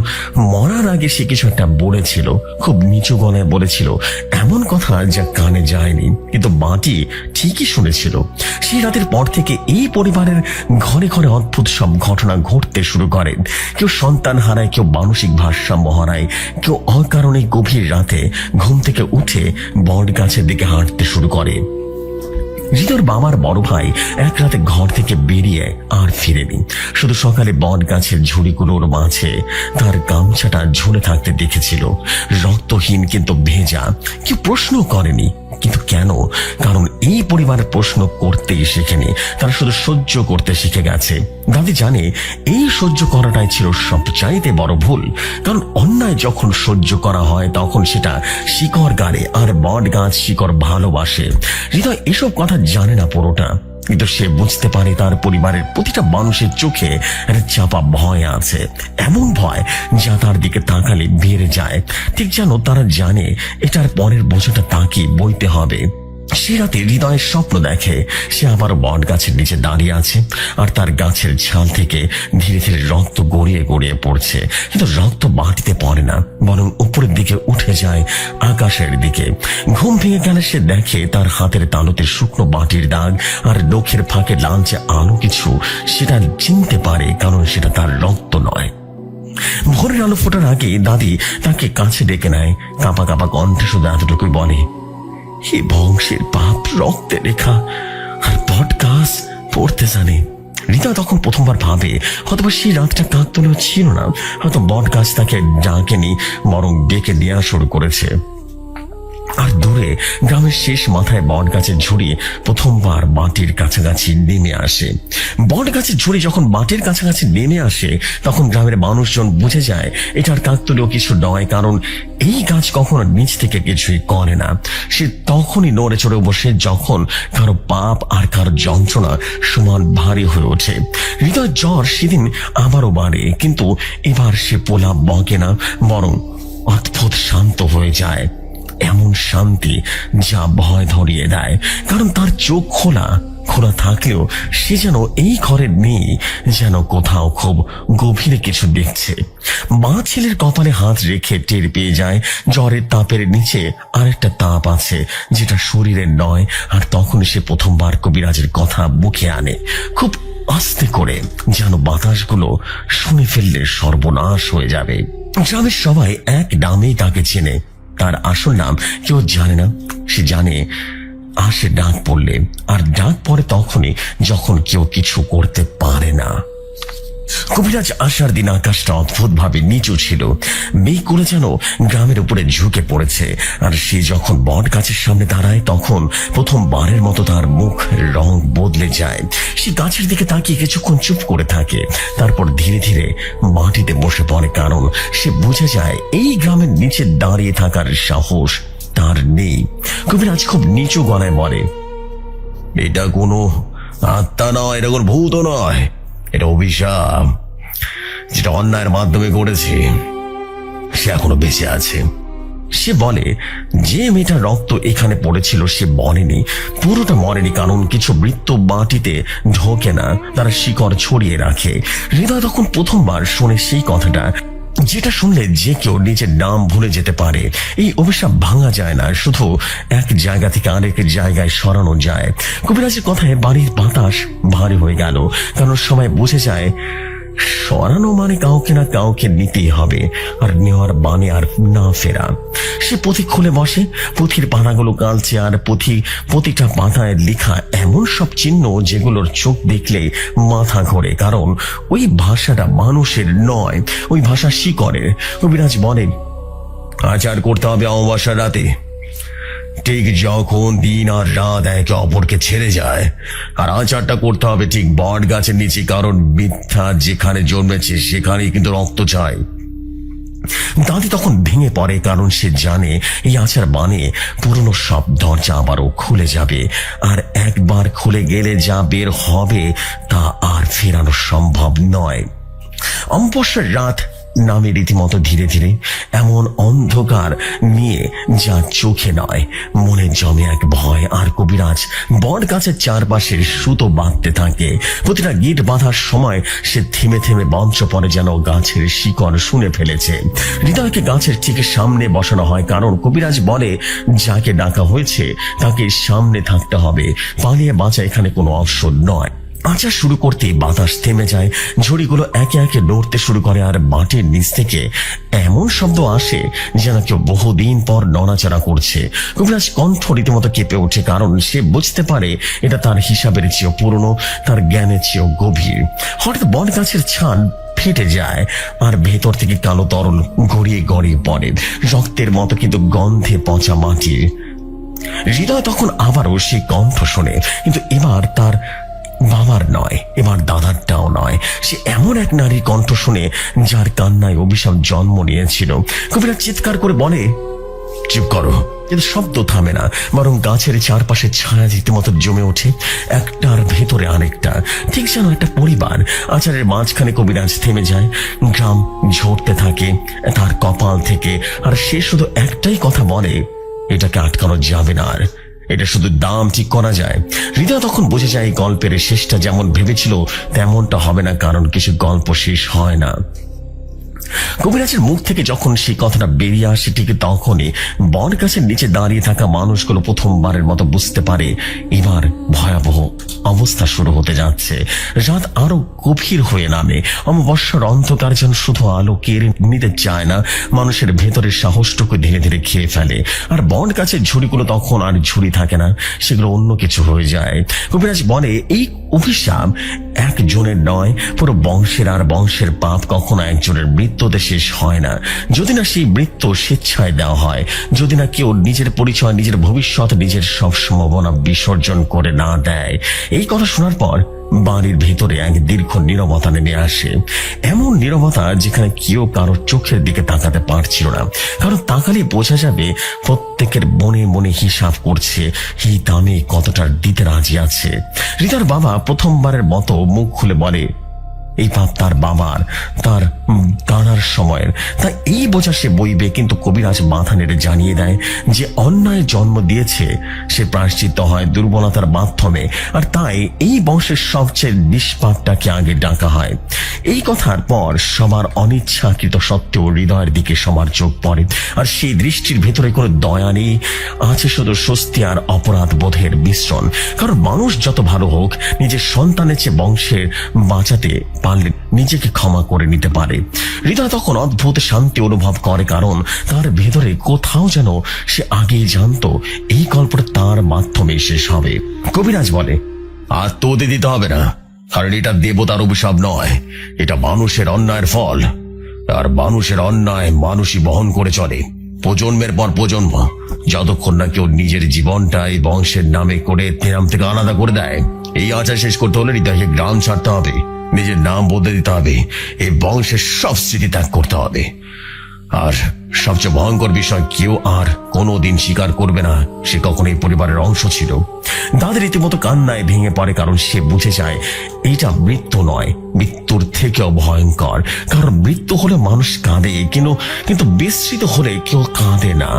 Speaker 1: মরার আগে সে কিছু একটা বলেছিল, খুব নিচু গলায় বলেছিল এমন কথা যা কানে যায়নি, কিন্তু মাটি ঠিকই শুনেছিল। সেই রাতের পর থেকে এই পরিবারের ঘরে ঘরে অদ্ভুত সব ঘটনা ঘটতে শুরু করে। কেউ সন্তান হারায়, কেউ মানসিক ভারসাম্য হারায়, কেউ অকারণে গভীর রাতে ঘুম থেকে উঠে বট গাছের দিকে হাঁটতে শুরু করে। হৃদয়ের বাবার বড় ভাই এক রাতে ঘর থেকে বেরিয়ে আর ফিরেনি। শুধু সকালে বট গাছের ঝুড়িগুলোর মাঝে তার গামছাটা ঝুলে থাকতে দেখেছিল, রক্তহীন কিন্তু ভেজা। কেউ প্রশ্ন করেনি, কিন্তু কেন? কারণ এই পরিবার প্রশ্ন করতেই শেখেনি, তারা শুধু সহ্য করতে শিখে গেছে। দাদি জানে এই সহ্য করাটাই ছিল সবচাইতে বড় ভুল। কারণ অন্যায় যখন সহ্য করা হয় তখন সেটা শিকড় গাড়ে, আর বট গাছ শিকড় ভালোবাসে। হৃদয় এসব কথা জানে না পুরোটা, কিন্তু সে বুঝতে পারে তার পরিবারের প্রতিটা মানুষের চোখে একটা চাপা ভয় আছে, এমন ভয় যা তার দিকে তাকালে বেড়ে যায়। ঠিক যেন তারা জানে এটার পরের বোঝাটা তাকে বইতে হবে। সে রাতে হৃদয়ের স্বপ্ন দেখে সে আবার বট গাছের নিচে দাঁড়িয়ে আছে, আর তার গাছের ছাল থেকে ধীরে ধীরে রক্ত গড়িয়ে গড়িয়ে পড়ছে। কিন্তু রক্ত মাটিতে পড়ে না, বরং উপরের দিকে উঠে যায় আকাশের দিকে। ঘুম ভেঙে গেলে সে দেখে তার হাতের তালুতে শুকনো মাটির দাগ, আর নখের ফাঁকে লালচে আলো কিছু। সেটা চিনতে পারে, কারণ সেটা তার রক্ত নয়। ভোরের আলো ফোটার আগে দাদি তাকে কাছে ডেকে নেয়, কাঁপা কাঁপা কণ্ঠে শুধু এতটুকুই বলে, এই বংশের পাপ রক্তে রেখা, আর বট গাছ পড়তে জানে। হৃদয় তখন প্রথমবার ভাবে হয়তো সেই রাতটা কাকতালীয় ছিল না, হয়তো বট গাছ তাকে ডাকেনি, বরং ডেকে নেওয়া শুরু করেছে। আর দূরে গ্রামের শেষ মাথায় বট গাছের ঝুড়ি প্রথমবার মাটির কাছাকাছি নেমে আসে। বট গাছের ঝুড়ি যখন মাটির কাছাকাছি নেমে আসে তখন গ্রামের মানুষজন বুঝে যায় এটার কাকতালীয় কিছু নয়, কারণ এই গাছ কখনো নিচ থেকে কিছুই করে না। সে তখনই নড়ে চড়ে বসে যখন কারো পাপ আর কারো যন্ত্রণা সমান ভারী হয়ে ওঠে। হৃদয় জ্বর সেদিন আবারও বাড়ে, কিন্তু এবার সে পোলা বকে না, বরং অদ্ভুত শান্ত হয়ে যায়। এমন শান্তি যা ভয় ধরিয়ে দেয়, কারণ তার চোখ খোলা খোলা থাকলেও সে যেন এই ঘরে নেই, যেন কোথাও খুব গভীরে কিছু দেখছে। মা ছেলের কপালে হাত রেখে টের পেয়ে যায় জ্বরের তাপের নিচে আরেকটা তাপ আছে, যেটা শরীরের নয়। আর তখন সে প্রথমবার কবিরাজের কথা মুখে আনে, খুব আস্তে করে, যেন বাতাসগুলো শুনে ফেললে সর্বনাশ হয়ে যাবে। গ্রামের সবাই এক নামেই তাকে চেনে, তার আসল নাম কেউ জানে না। সে জানে আসে ডাক পড়লে, আর ডাক পড়ে তখনই যখন কেউ কিছু করতে পারে না। কবিরাজ আসার দিন আকাশটা অদ্ভুত ভাবে নিচু ছিল, মেঘগুলো যেন গ্রামের উপরে ঝুঁকে পড়েছে। আর সে যখন বট গাছের সামনে দাঁড়ায় তখন প্রথমবারের মতো তার মুখ রং বদলে যায়। সে গাছের দিকে তাকিয়ে কিছুক্ষণ চুপ করে থাকে, তারপর ধীরে ধীরে মাটিতে বসে পড়ে, কারণ সে বুঝে যায় এই গ্রামের নিচে দাঁড়িয়ে থাকার সাহস তার নেই। কবিরাজ খুব নিচু গলায় বলে, এটা কোনো আত্মা নয়, এটা কোনো ভূত নয়, এটা অভিশাপ, যেটা অন্যায়ের মাধ্যমে করেছে সে এখনো বেঁচে আছে। সে বলে যে মেয়েটার রক্ত এখানে পড়েছিল সে মরেনি, পুরোটা মরেনি, কারণ কিছু মৃত্যু মাটিতে ঢোকে না, তারা শিকড় ছড়িয়ে রাখে। হৃদয় তখন প্রথমবার শুনে সেই কথাটা, যেটা শুনলে যে কেউ নিজের নাম ভুলে যেতে পারে। এই অভিশাপ ভাঙা যায় না, শুধু এক জায়গা থেকে আরেক জায়গায় সরানো যায়। কবিরাজের কথায় বাড়ির বাতাস ভারী হয়ে গেল, কারণ সবাই বুঝে যায় সরানো মানে কাউকে না কাউকে নিতেই হবে, আর নেওয়ার মানে আর না ফেরা। সে পুঁথি খুলে বসে, পুঁথির পাতাগুলো কালছে, আর প্রতিটা পাতায় লেখা এমন সব চিহ্ন যেগুলোর চোখ দেখলে মাথা ঘোরে, কারণ ওই ভাষাটা মানুষের নয়, ওই ভাষা শিকড়ের। কবিরাজ বলে, আচার করতে হবে অমাবস্যার রাতে, ঠিক যখন দিন আর রাত একে অপরকে ছেড়ে যায়। আর আচারটা করতে হবে ঠিক বট গাছের নিচে, কারণ মিথ্যা যেখানে জন্মেছে সেখানেই কিন্তু রক্ত চাই। দাদি তখন ভেঙে পড়ে, কারণ সে জানে এই আচার মানে পুরনো সব দরজা আবারও খুলে যাবে, আর একবার খুলে গেলে যা বের হবে তা আর ফেরানো সম্ভব নয়। অমাবস্যার রাত নামে রীতিমতো ধীরে ধীরে, এমন অন্ধকার নিয়ে যা চোখে নয় মনে জমে এক ভয়। আর কবিরাজ বট গাছের চারপাশে সুতো বাঁধতে থাকে। প্রতিটা গিট বাঁধার সময় সে থেমে থেমে মঞ্চ পড়ে, যেন গাছের শিকড় শুনে ফেলেছে। হৃদয়কে গাছের ঠিক সামনে বসানো হয়, কারণ কবিরাজ বলে যাকে ডাকা হয়েছে তাকে সামনে থাকতে হবে, পালিয়ে বাঁচা এখানে কোনো অপশন নয়। আচার শুরু করতেই বাতাস থেমে যায়, ঝুড়িগুলো একে একে নড়তে শুরু করে, আর মাটির নিচ থেকে এমন শব্দ আসে যেন কেউ বহুদিন পর নড়াচড়া করছে। কবিরাজ কণ্ঠ রীতিমতো কেঁপে ওঠে, কারণ সে বুঝতে পারে এটা তার হিসাবের চেয়েও পুরনো, তার জ্ঞানের চেয়েও গভীর। হঠাৎ বট গাছের ছান ফেটে যায়, আর ভেতর থেকে কালো তরল গড়িয়ে গড়িয়ে পড়ে, রক্তের মতো কিন্তু গন্ধে পচা মাটি। হৃদয় তখন আবারও সেই কণ্ঠ শোনে, কিন্তু এবার তার বাবার নয়, এবার দাদারটাও নয়। সে এমন এক নারীর কণ্ঠ শুনে যার কান্নায় অভিশাপ জন্ম নিয়েছিল। কবিরাজ চিৎকার করে বলে, চুপ করো। কিন্তু শব্দ থামে না, বরং গাছের চারপাশে ছায়া রীতিমতো জমে ওঠে, একটার ভেতরে আরেকটা, ঠিক যেন একটা পরিবার। আচারের মাঝখানে কবিরাজ থেমে যায়, গ্রাম ঝরতে থাকে তার কপাল থেকে, আর সে শুধু একটাই কথা বলে, এটাকে আটকানো যাবে না, আর এটা শুধু দাম ঠিক করা যায়। হৃদয় তখন বুঝে যায় গল্পের শেষটা যেমন ভেবেছিল তেমনটা হবে না, কারণ কিছু গল্প শেষ হয় না। কবিরাজের মুখ থেকে যখন সেই কথাটা বেরিয়ে আসে, ঠিক তখনই বট গাছের নিচে দাঁড়িয়ে থাকা মানুষগুলো প্রথমবারের মতো বুঝতে পারে এবার ভয়াবহ অবস্থা শুরু হতে যাচ্ছে। রাত আরো গভীর হয়ে নামে, অমাবস্যার অন্ধকার যেন শুধু আলো কেড়ে নিতে চায় না, মানুষের ভেতরের সাহসটুকু ধীরে ধীরে খেয়ে ফেলে। আর বট গাছের ঝুড়িগুলো তখন আর ঝুড়ি থাকে না, সেগুলো অন্য কিছু হয়ে যায়। কবিরাজ বলে, এই অভিশাপ একজনের নয়, পুরো বংশের, আর বংশের পাপ কখনো একজনের মৃত্যুতে শেষ হয় না, যদি না সেই মৃত্যু স্বেচ্ছায় দেওয়া হয়, যদি না কেউ নিজের পরিচয়, নিজের ভবিষ্যৎ, নিজের সব সম্ভাবনা বিসর্জন করে না দেয়। এই কথা শোনার পর বাড়ির ভেতরে এক দীর্ঘ নীরবতা নেমে আসে, এমন নীরবতা যেখানে কেউ কারো চোখের দিকে তাকাতে পারছিল না, কারণ তাকালে বোঝা যাবে প্রত্যেকের মনে মনে হিসাব করছে এই দামে কতটা দিতে রাজি আছে। রিতার বাবা প্রথমবারের মতো মুখ খুলে বলে, এই পাপ তার বাবার, তার দাঁড়ার সময়ের, তাই এই বোঝা সে বইবে। কিন্তু কবিরাজ মাথা নেড়ে জানিয়ে দেয় যে অন্যায় জন্ম দিয়েছে সে প্রায়শ্চিত্ত হয় দুর্বলতার মাধ্যমে, আর তাই এই বংশের সবচেয়ে নিষ্পাপটাকে আগে ডাকা হয়। এই কথার পর সবার অনিচ্ছাকৃত সত্ত্বেও হৃদয়ের দিকে সবার চোখ পড়ে, আর সেই দৃষ্টির ভেতরে কোনো দয়া নেই, আছে শুধু স্বস্তি আর অপরাধ বোধের মিশ্রণ। কারণ মানুষ যত ভালো হোক, নিজের সন্তানের চেয়ে বংশের বাঁচাতে পারলে নিজেকে ক্ষমা করে নিতে পারে। হৃদয় তখন অদ্ভুত শান্তি অনুভব করে, কারণ তার ভেতরে কোথাও যেন সে আগেই জানতো এই গল্পটা তার মাধ্যমে শেষ হবে। কবিরাজ বলে, আর তো দিতে হবে না, কারণ এটা দেবতার অভিশাপ নয়, এটা মানুষের অন্যায়ের ফল, আর মানুষের অন্যায় মানুষই বহন করে চলে প্রজন্মের পর প্রজন্ম। যতক্ষণ না কেউ নিজের জীবনটা এই বংশের নামে করে নাম থেকে আলাদা করে দেয়। এই আচার শেষ করতে হলে হৃদয়কে গ্রাম ছাড়তে হবে, নিজের নাম বদলে দিতে হবে, এই বংশের সব স্মৃতি ত্যাগ করতে হবে। আর সবচেয়ে ভয়ঙ্কর বিষয়, কেউ আর কোনোদিন স্বীকার করবে না সে কখনো এই পরিবারের অংশ ছিল। দাদা রীতিমতো কান্নায় ভেঙে পড়ে, কারণ সে বুঝে যায় এটা মৃত্যু নয়, মৃত্যুর থেকেও ভয়ঙ্কর। কারণ মৃত্যু হলে মানুষ কাঁদে, কিন্তু বিস্মৃত হলে কেউ কাঁদে না।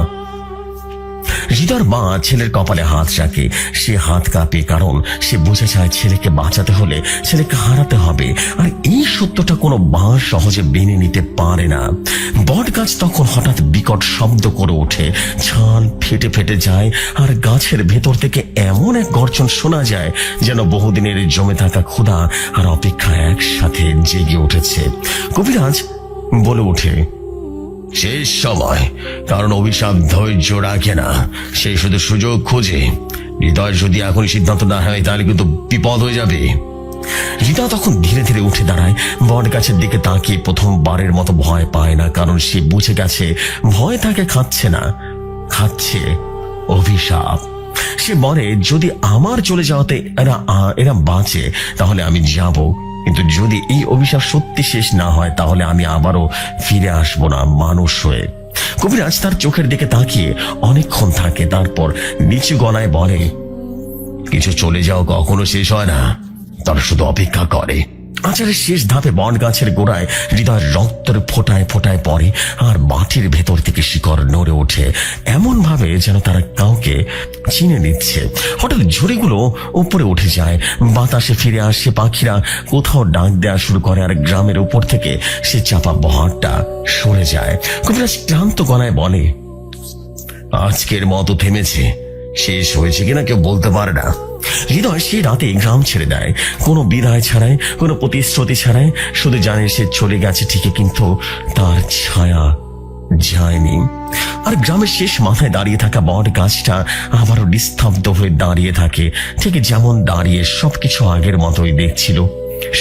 Speaker 1: হৃদয়ের মা ছেলের কপালে হাত রাখে। সে হাত কাঁপে, কারণ সে বুঝে যায় ছেলেকে বাঁচাতে হলে ছেলেকে হারাতে হবে। আর এই সত্যটা কোনো মা সহজে মেনে নিতে পারে না। বট গাছ তখন হঠাৎ বিকট শব্দ করে ওঠে, ছাল ফেটে ফেটে যায়, আর গাছের ভেতর থেকে এমন এক গর্জন শোনা যায় যেন বহুদিনের জমে থাকা ক্ষুধা আর অপেক্ষা একসাথে জেগে উঠেছে। কবিরাজ বলে ওঠে, শেষ সময়, কারণ অভিশাপ ধৈর্য রাখে না, সে শুধু সুযোগ খোঁজে। হৃদয় যদি এখনই সিদ্ধান্ত না হয় তাহলে কিন্তু বিপদ হয়ে যাবে। হৃদয় তখন ধীরে ধীরে উঠে দাঁড়ায়, বট গাছের দিকে তাকিয়ে প্রথমবারের মতো ভয় পায় না, কারণ সে বুঝে গেছে ভয় তাকে খাচ্ছে না, খাচ্ছে অভিশাপ। সে বলে, যদি আমার চলে যাওয়াতে এরা বাঁচে তাহলে আমি যাব, কিন্তু যদি এই অভিশাপ সত্যি শেষ না হয় তাহলে আমি আবারও ফিরে আসবো না মানুষ হয়ে। কবিরাজ তার চোখের দিকে তাকিয়ে অনেকক্ষণ থাকে, তারপর নিচু গলায় বলে, কিছু চলে যাও কখনো শেষ হয় না, তারা শুধু অপেক্ষা করে। আচারের শেষ ধাপে বট গাছের গোড়ায় হৃদয়ের রক্তের ফোটায় ফোটায় পড়ে, আর মাটির ভেতর থেকে শিকড় নড়ে ওঠে এমন ভাবে যেন তারা কাউকে চিনে নিচ্ছে। হঠাৎ ঝুড়িগুলো উপরে উঠে যায়, বাতাসে ফিরে আসে, পাখিরা কোথাও ডাক দেওয়া শুরু করে, আর গ্রামের উপর থেকে সে চাপা বহারটা সরে যায়। কবিরাজ ক্লান্ত গলায় বলে, আজকের মতো থেমেছে, শেষ হয়েছে কিনা কেউ বলতে পারে না। হৃদয় সেই রাতে গ্রাম ছেড়ে দেয়, কোনো বিদায় ছাড়াই, কোনো প্রতিশ্রুতি ছাড়াই। শুধু জানে সে চলে গেছে ঠিকই, কিন্তু তার ছায়া যায়নি। আর গ্রামের শেষ মাথায় দাঁড়িয়ে থাকা বট গাছটা আবারও নিস্তব্ধ হয়ে দাঁড়িয়ে থাকে, ঠিক যেমন দাঁড়িয়ে সবকিছু আগের মতোই দেখছিল।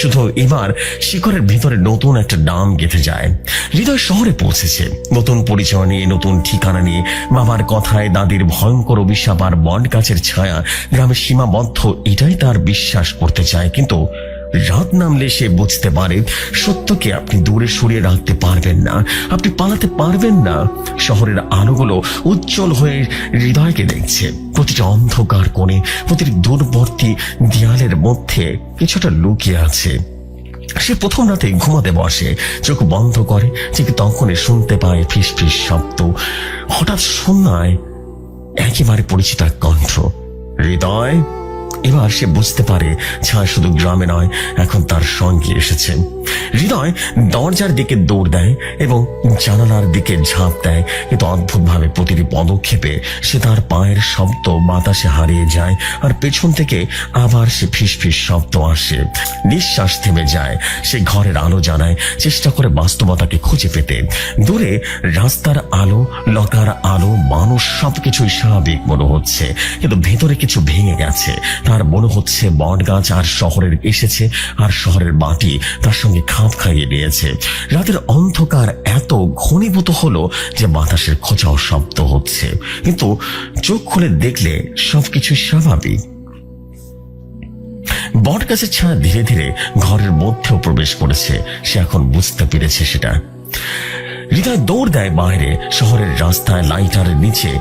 Speaker 1: শুধু এবার শিকড়ের ভিতরে নতুন একটা নাম গেঁথে যায়। হৃদয় শহরে পৌঁছেছে, নতুন পরিচয় নিয়ে, নতুন ঠিকানা নিয়ে। বাবার কথায়, দাদির ভয়ঙ্কর অভিশাপ আর বট গাছের ছায়া গ্রামের সীমাবদ্ধ, এটাই তার বিশ্বাস করতে চায়। কিন্তু রাত নামলে সে বুঝতে পারে সত্যকে আপনি দূরে সরিয়ে রাখতে পারবেন না, আপনি পালাতে পারবেন না। শহরের আলোগুলো উজ্জ্বল হয়ে হৃদয়কে দেখছে, প্রতিটা অন্ধকার কোণে, প্রতিটি দূরবর্তী দেয়ালের মধ্যে কিছুটা লুকিয়ে আছে। সে প্রথম রাতে ঘুমাতে বসে, চোখ বন্ধ করে, ঠিক তখনই শুনতে পায় ফিস ফিস শব্দ। হঠাৎ শোনায় একেবারে পরিচিত এক কণ্ঠ, হৃদয়। এবার সে বুঝতে পারে ছায়া শুধু গ্রামে নয়, এখন তার সঙ্গে এসেছে। হৃদয় দরজার দিকে দৌড় দেয় এবং জানালার দিকে ঝাঁপ দেয়, কিন্তু অদ্ভুতভাবে প্রতিটি পদক্ষেপে সে তার পায়ের শব্দ বাতাসে হারিয়ে যায়, আর পেছন থেকে আবার সে ফিস ফিস শব্দ আসে। নিঃশ্বাস থেমে যায়। সে ঘরের আলো জ্বালায়, চেষ্টা করে বাস্তবতাকে খুঁজে পেতে। দূরে রাস্তার আলো, লতার আলো, মানুষ, সবকিছুই স্বাভাবিক মনে হচ্ছে, কিন্তু ভেতরে কিছু ভেঙে গেছে। তার মনে হচ্ছে বট গাছ আর শহরের এসেছে, আর শহরের মাটি তার সঙ্গে খাপ খাইয়ে নিয়েছে। রাতের অন্ধকার এত ঘনীভূত হলো যে বাতাসের খোঁচাও শব্দ হচ্ছে, কিন্তু চোখ খুলে দেখলে সবকিছু স্বাভাবিক। বট গাছের ছায়া ধীরে ধীরে ঘরের মধ্যেও প্রবেশ করেছে। সে এখন বুঝতে পেরেছে সেটা। হৃদয় দৌড় দেয় বাইরে, শহরের রাস্তায়, লাইটারের নিচে,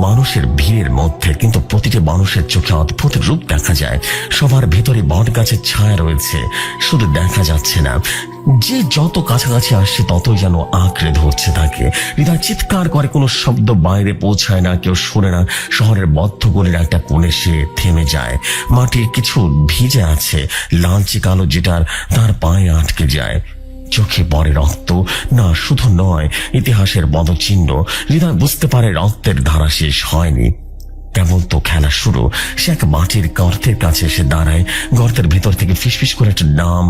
Speaker 1: মানুষের ভিড়ের মধ্যে, কিন্তু প্রতিটি মানুষের চোখে অদ্ভুত রূপ দেখা যায়। সবার ভেতরে বট গাছের ছায়া রয়েছে, শুধু দেখা যাচ্ছে না। যে যত কাছাকাছি আসছে ততই যেন আঁকড়ে ধরছে তাকে। হৃদয় চিৎকার করে, কোনো শব্দ বাইরে পৌঁছায় না, কেউ শোনে না। শহরের বদ্ধ গলির একটা কোণে সে থেমে যায়। মাটির কিছু ভিজে আছে, লালচে কালো, যেটার তার পায়ে আটকে যায়। চোখে পড়ে রক্ত, না শুধু নয়, ইতিহাসের পদচিহ্ন। হৃদয় বুঝতে পারে রক্তের ধারা শেষ হয়নি, কেবল তো খেলা শুরু। সে এক মাটির গর্তের কাছে এসে দাঁড়ায়। গর্তের ভেতর থেকে ফিসফিস করে একটা নাম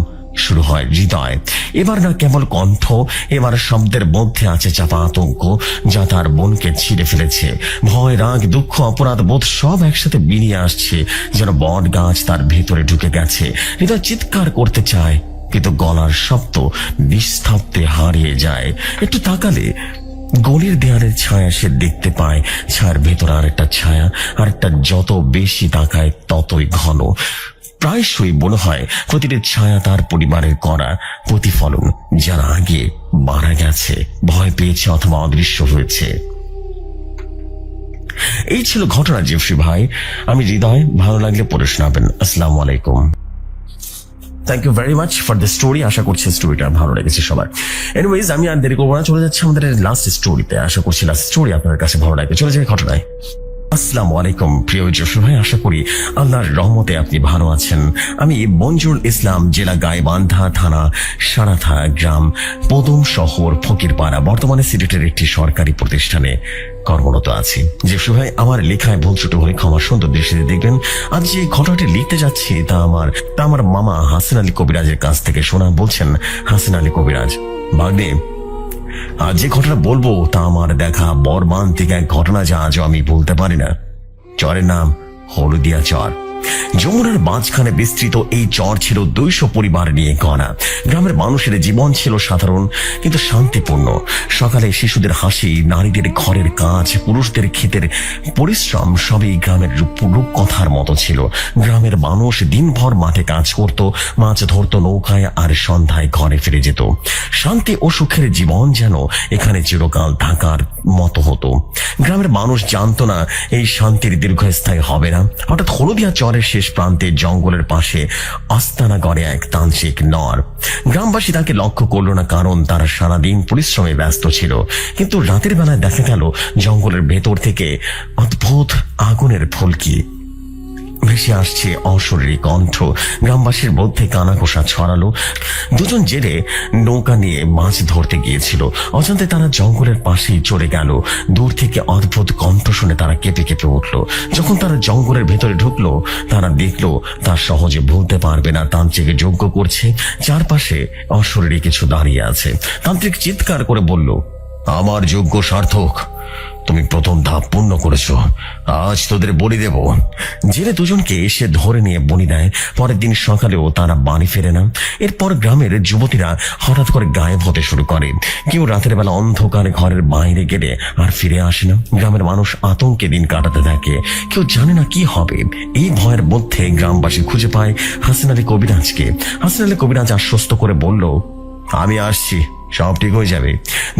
Speaker 1: শুরু হয়, হৃদয়। এবার না কেবল কণ্ঠ, এবার শব্দের মধ্যে আছে চাপা আতঙ্ক, যা তার মনকে ছিঁড়ে ফেলেছে। ভয়, রাগ, দুঃখ, অপরাধ বোধ সব একসাথে বেরিয়ে আসছে, যেন বট গাছ তার ভেতরে ঢুকে গেছে। হৃদয় চিৎকার করতে চায়, কিন্তু গলার শব্দ নিস্তব্ধে হারিয়ে যায়। একটু তাকালে গলির দেয়ালের ছায়া সে দেখতে পায়। ছায়ার ভেতর আরেকটা ছায়া, আরেকটা, যত বেশি তাকায় ততই ঘন। প্রায়শই মনে হয় প্রতিটি ছায়া তার পরিবারের করা প্রতিফলন, যারা আগে মারা গেছে, ভয় পেয়েছে অথবা অদৃশ্য হয়েছে। এই ছিল ঘটনা জেফরি ভাই। আমি হৃদয়। ভালো লাগলে পড়ে শোনাবেন। আসসালামু আলাইকুম। Thank you very much for the story. আশা করছি স্টোরিটা ভালো লেগেছে সবার। এনিওয়েজ, আমি আর দেরি করবো না, চলে যাচ্ছি আমাদের লাস্ট স্টোরিতে। আশা করছি লাস্ট স্টোরি আপনার কাছে ভালো লাগবে। চলে যাই ঘটনায়। আসসালামু আলাইকুম প্রিয় যশোর ভাই, আশা করি আল্লাহর রহমতে আপনি ভালো আছেন। আমি মঞ্জুর ইসলাম, জেলা গাইবান্ধা, থানা সারাথা, গ্রাম পদুম শহর, ফকিরপাড়া, বর্তমানে সিলেটের একটি সরকারি প্রতিষ্ঠানে কর্মরত আছি। যশোর ভাই, আমার লেখায় ভুল ছোট হলে ক্ষমা সুন্দর দৃষ্টিতে দেখবেন। আজ যে ঘটনাটি লিখতে যাচ্ছি তা আমার মামা হাসিন আলী কবিরাজের কাছ থেকে শোনা। বলছেন হাসিন আলী কবিরাজ, ভাগ্নে, আর যে ঘটনা বলবো তা আমার দেখা মর্মান্তিক এক ঘটনা, যা আজও আমি বলতে পারি না। চরের নাম হলদিয়া চর। যমুনার মাঝখানে বিস্তৃত এই চর ছিল 200 পরিবার নিয়ে গড়া। গ্রামের মানুষের জীবন ছিল সাধারণ কিন্তু শান্তিপূর্ণ। সকালে শিশুদের হাসি, নারীদের ঘরের কাজ, পুরুষদের ক্ষেতের পরিশ্রম সবই গ্রামের রূপকথার মতো ছিল। গ্রামের মানুষ দিনভর মাঠে কাজ করত, মাছ ধরত নৌকায়, আর সন্ধ্যায় ঘরে ফিরে যেত। শান্তি ও সুখের জীবন যেন এখানে চিরকাল থাকার মতো হতো। গ্রামের মানুষ জানতো না এই শান্তির দীর্ঘস্থায়ী হবে না। হঠাৎ হলদিয়া চরের শেষ প্রান্তে জঙ্গলের পাশে আস্তানা গড়ে এক তান্ত্রিক নর। গ্রামবাসী তাকে লক্ষ্য করলো না, কারণ তারা সারাদিন পরিশ্রমে ব্যস্ত ছিল। কিন্তু রাতের বেলায় দেখা গেল জঙ্গলের ভেতর থেকে অদ্ভুত আগুনের ফুলকি ভেসে আসছে, অশরীরী কণ্ঠ গ্রামবাসীর মধ্যে কানাঘোষা ছড়ালো। দুজন জেলে নৌকা নিয়ে মাছ ধরতে গিয়েছিল। অজান্তে তারা জঙ্গলের পাশেই চলে গেল। দূর থেকে অদ্ভুত কণ্ঠ শুনে তারা কেঁপে কেঁপে উঠল। যখন তারা জঙ্গলের ভেতরে ঢুকলো, তারা দেখলো তা সহজে ভুলতে পারবে না। তান্ত্রিক যজ্ঞ করছে, চারপাশে অশরীরী কিছু দাঁড়িয়ে আছে। তান্ত্রিক চিৎকার করে বলল, আমার যজ্ঞ সার্থক, তুমি প্রথম ধাপ পূর্ণ করেছো, আজ তোদের বলি দেব। জেলে দুজনকে এসে ধরে নিয়ে বলি দেয়। পরের দিন সকালেও তারা বাড়ি ফেরে না। এরপর গ্রামের যুবতীরা হঠাৎ করে গায়েব হতে শুরু করে। কেউ রাতের বেলা অন্ধকারে ঘরের বাইরে গেলে আর ফিরে আসে না। গ্রামের মানুষ আতঙ্কে দিন কাটাতে থাকে, কেউ জানে না কি হবে। এই ভয়ের মধ্যে গ্রামবাসী খুঁজে পায় হাসিন আলী কবিরাজকে। হাসিন আলী কবিরাজ আশ্বস্ত করে বলল, আমি আসছি, সব ঠিক হয়ে যাবে।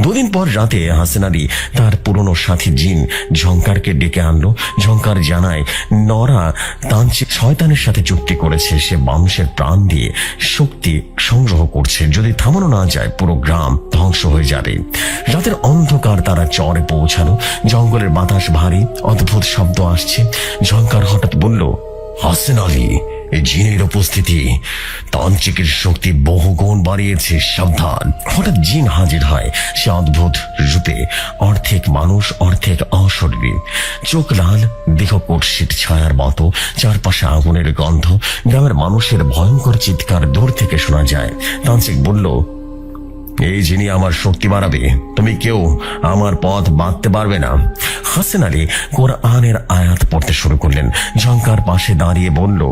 Speaker 1: দুদিন পর রাতে হাসিন আলী তার পুরনো সাথী জিন ঝঙ্কারকে ডেকে আনলো। ঝঙ্কার জানায় নরা তান্ত্রিক শয়তানের সাথে চুক্তি করেছে। সে মানুষের প্রাণ দিয়ে শক্তি সংগ্রহ করছে। যদি থামানো না যায় পুরো গ্রাম ধ্বংস হয়ে যাবে। রাতের অন্ধকার তারা চরে পৌঁছালো। জঙ্গলের বাতাস ভারী, অদ্ভুত শব্দ আসছে। ঝঙ্কার হঠাৎ বলল, হাসিন আলী, এই জিনের উপস্থিতি তান্ত্রিকের শক্তি বহুগুণ বাড়িয়েছে, সাবধান। হঠাৎ জিন হাজির হয়। সে অদ্ভুত রূপে, অর্ধেক মানুষ অর্ধেক অশরীরী, চোখ লাল, দেহ কর্ষিত ছায়ার মতো, চারপাশে আগুনের গন্ধ। গ্রামের মানুষের ভয়ঙ্কর চিৎকার দূর থেকে শোনা যায়। তান্ত্রিক বলল, এই জিনি আমার শক্তি বাড়াবে, তুমি কেউ আমার পথ বাঁধতে পারবে না। হাসিন আলী কোরআনের আয়াত পড়তে শুরু করলেন। ঝঙ্কার পাশে দাঁড়িয়ে বলল,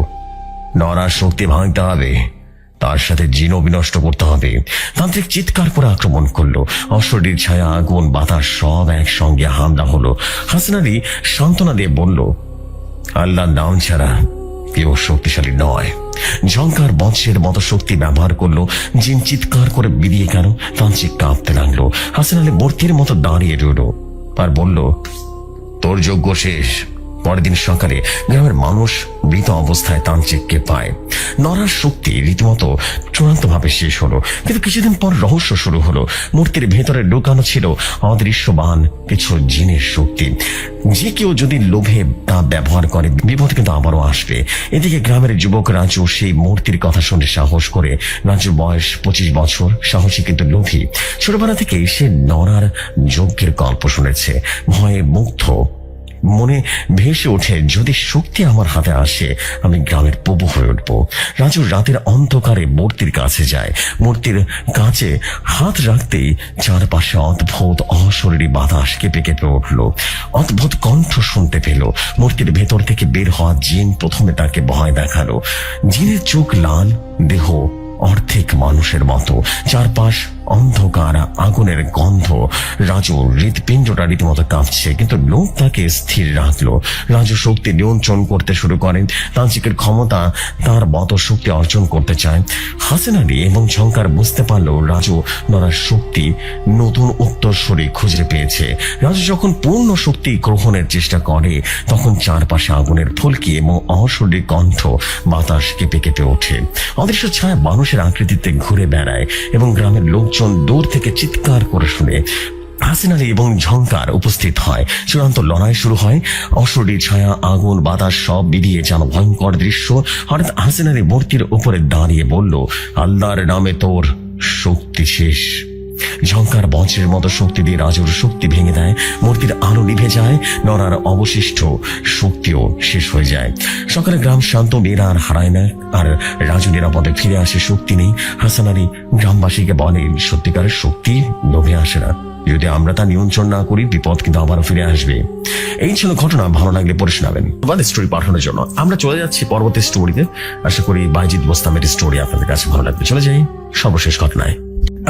Speaker 1: নরার শক্তি ভাঙতে হবে, তার সাথে জিনও বিনষ্ট করতে হবে। তান্ত্রিক চিৎকার করে আক্রমণ করলো। অশরীর ছায়া, আগুন, বাতাস সব একসঙ্গে হামলা হলো। হাসিন আলী সান্ত্বনা দিয়ে বলল, আল্লাহর নাম ছাড়া কেউ শক্তিশালী নয়। ঝঙ্কার বৎসের মতো শক্তি ব্যবহার করলো। জিন চিৎকার করে বেরিয়ে গেল। তান্ত্রিক কাঁপতে লাগলো। হাসিন আলী মূর্তির মতো দাঁড়িয়ে রইল আর বলল, তোর যজ্ঞ শেষ। পরের দিন সকালে গ্রামের মানুষ মৃত অবস্থায় তান্ত্রিককে পায়। নরার শক্তি রীতিমতো চূড়ান্তভাবে শেষ হলো। কিন্তু কিছুদিন পর রহস্য শুরু হলো। মূর্তির ভেতরে ঢুকানো ছিল অদৃশ্যবান কিছু জিনের শক্তি। যে কেউ যদি লোভে তা ব্যবহার করে, বিপদ কিন্তু আবারও আসবে। এদিকে গ্রামের যুবক রাজু সেই মূর্তির কথা শুনে সাহস করে। রাজুর বয়স 25 বছর, সাহসী কিন্তু লোভী। ছোটবেলা থেকেই সে নরার যজ্ঞের গল্প শুনেছে। ভয়ে মুগ্ধ মনে ভেসে ওঠে, যদি শক্তি আমার হাতে আসে আমি গ্রামের প্রভু হয়ে উঠবো। রাজু রাতের অন্ধকারে মূর্তির কাছে যায়। মূর্তির কাছে হাত রাখতেই চারপাশে অদ্ভুত অশরীরী বাতাস কেঁপে কেঁপে উঠল। অদ্ভুত কণ্ঠ শুনতে পেল। মূর্তির ভেতর থেকে বের হওয়া জিন প্রথমে তাকে ভয় দেখালো। জিনের চোখ লাল, দেহ অর্ধেক মানুষের মতো, চারপাশ অন্ধকার, আগুনের গন্ধ। রাজু হৃৎপিণ্ডটা রীতিমতো কাঁপছে, কিন্তু লোক তাকে স্থির রাখলো। রাজু শক্তি নিয়ন্ত্রণ করতে শুরু করেন, তান্ত্রিকের ক্ষমতা তার মতো শক্তি অর্জন করতে চায়। হাসান আলী এবং ঝংকার বুঝতে পারলো রাজু নড়ার শক্তি নতুন উত্তরসূরি খুঁজে পেয়েছে। রাজু যখন পূর্ণ শক্তি গ্রহণের চেষ্টা করে তখন চারপাশে আগুনের ফুলকি এবং অশরীরী কণ্ঠ, বাতাস কেঁপে কেঁপে ওঠে। অদৃশ্য ছায়া মানুষের আকৃতিতে ঘুরে বেড়ায় এবং গ্রামের লোকজন দূর থেকে চিৎকার করে শুনে। হাসান আলী এবং ঝংকার উপস্থিত হয়। চূড়ান্ত লড়াই শুরু হয়। অশরীরী ছায়া, আগুন, বাতাস সব মিলিয়ে যেন ভয়ঙ্কর দৃশ্য। হঠাৎ হাসান আলী মূর্তির উপরে দাঁড়িয়ে বলল, আল্লাহর নামে তোর শক্তি শেষ। ঝংকার বজ্রের মতো শক্তি দিয়ে রাজুর শক্তি ভেঙে দেয়। মূর্তির আলো নিভে যায়, নড়ার অবশিষ্ট শক্তিও শেষ হয়ে যায়। সকালে গ্রাম শান্ত, মেয়েরা আর হারায় না, আর রাজু নিরাপদে ফিরে আসে। শক্তি নেই। হাসান আলী গ্রামবাসীকে বলেন, সত্যিকারের শক্তি লোভে আসে না, যদি আমরা তা নিয়ন্ত্রণ না করি বিপদ কিন্তু আবারও ফিরে আসবে। এই ছিল ঘটনা। ভালো লাগলে পড়ে শোনাবেন। স্টোরি পাঠানোর জন্য আমরা চলে যাচ্ছি পরবর্তী স্টোরিতে। আশা করি বাইজিদ বোস্তামের স্টোরি আপনাদের কাছে ভালো লাগবে। চলে যাই সর্বশেষ ঘটনায়।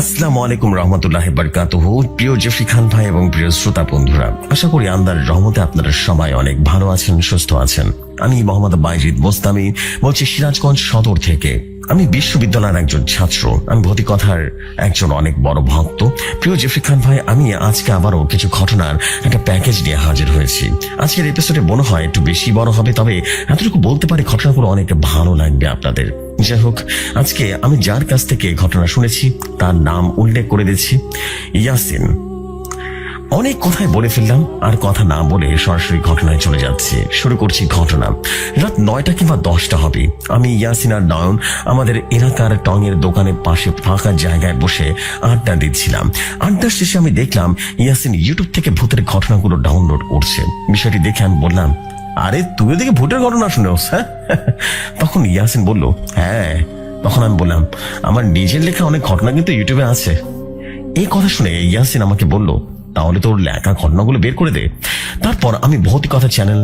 Speaker 1: আসসালামু আলাইকুম রহমতুল্লাহি বারাকাতুহু। প্রিয় জেফরি খান ভাই এবং প্রিয় শ্রোতা বন্ধুরা, আশা করি আল্লাহর রহমতে আপনারা সবাই অনেক ভালো আছেন, সুস্থ আছেন। আমি মোহাম্মদ বাইজিদ বোস্তামি বলছি সিরাজগঞ্জ সদর থেকে। আমি বিশ্ববিদ্যালয়ের একজন ছাত্র। আমি ভৌতিকথার একজন অনেক বড় ভক্ত। প্রিয় জেফরি খান ভাই, আমি আজকে আবারও কিছু ঘটনার একটা প্যাকেজ নিয়ে হাজির হয়েছি। আজকের এপিসোডে মনে হয় একটু বেশি বড় হবে, তবে এতটুকু বলতে পারি ঘটনাগুলো অনেক ভালো লাগবে আপনাদের। যাই হোক, আজকে আমি যার কাছ থেকে ঘটনা শুনেছি তার নাম উল্লেখ করে দিচ্ছি, ইয়াসিন। অনেক কথাই বলে ফেললাম, আর কথা না বলে সরাসরি ঘটনায় চলে যাচ্ছে। শুরু করছি ঘটনা। রাত 9টা কিংবা 10টা হবে। আমি, ইয়াসিন আর নয়ন আমাদের এলাকার টঙের দোকানের পাশে ফাঁকা জায়গায় বসে আড্ডা দিচ্ছিলাম। আড্ডার শেষে আমি দেখলাম ইয়াসিন ইউটিউব থেকে ভূতের ঘটনাগুলো ডাউনলোড করছে। বিষয়টি দেখে আমি বললাম, আরে তুই ওদিকে ভূতের ঘটনা শুনেছ? হ্যাঁ। তখন ইয়াসিন বলল, হ্যাঁ। তখন আমি বললাম, আমার নিজের লেখা অনেক ঘটনা কিন্তু ইউটিউবে আছে। এই কথা শুনে ইয়াসিন আমাকে বলল, তাহলে তোর লেখা ঘটনাগুলো বের করে দে। তারপর আমি ভৌতিকথা চ্যানেল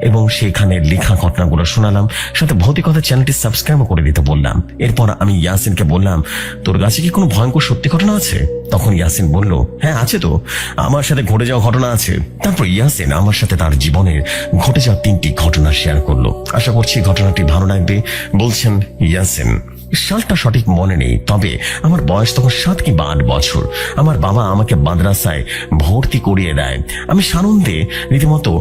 Speaker 1: এবং সেখানে লেখা ঘটনাগুলো শোনালাম, সাথে ভৌতিকথা চ্যানেলটি সাবস্ক্রাইব করে দিতে বললাম। এরপর আমি ইয়াসিনকে বললাম, তোর কাছে কি কোনো ভয়ঙ্কর সত্যি ঘটনা আছে? তখন ইয়াসিন বলল, হ্যাঁ আছে তো, আমার সাথে ঘটে যাওয়া ঘটনা আছে। তারপর ইয়াসিন আমার সাথে তার জীবনের ঘটে যাওয়া 3টি ঘটনা শেয়ার করলো। আশা করছি ঘটনাটি ভালো লাগবে। বলছেন ইয়াসিন, সালটা সঠিক মনে নেই, তবে আমার বয়স তখন 7 কিংবা 8 বছর। আমার বাবা আমাকে মাদ্রাসায় ভর্তি করিয়ে দেয়। আমি সানন্দে রীতিমতো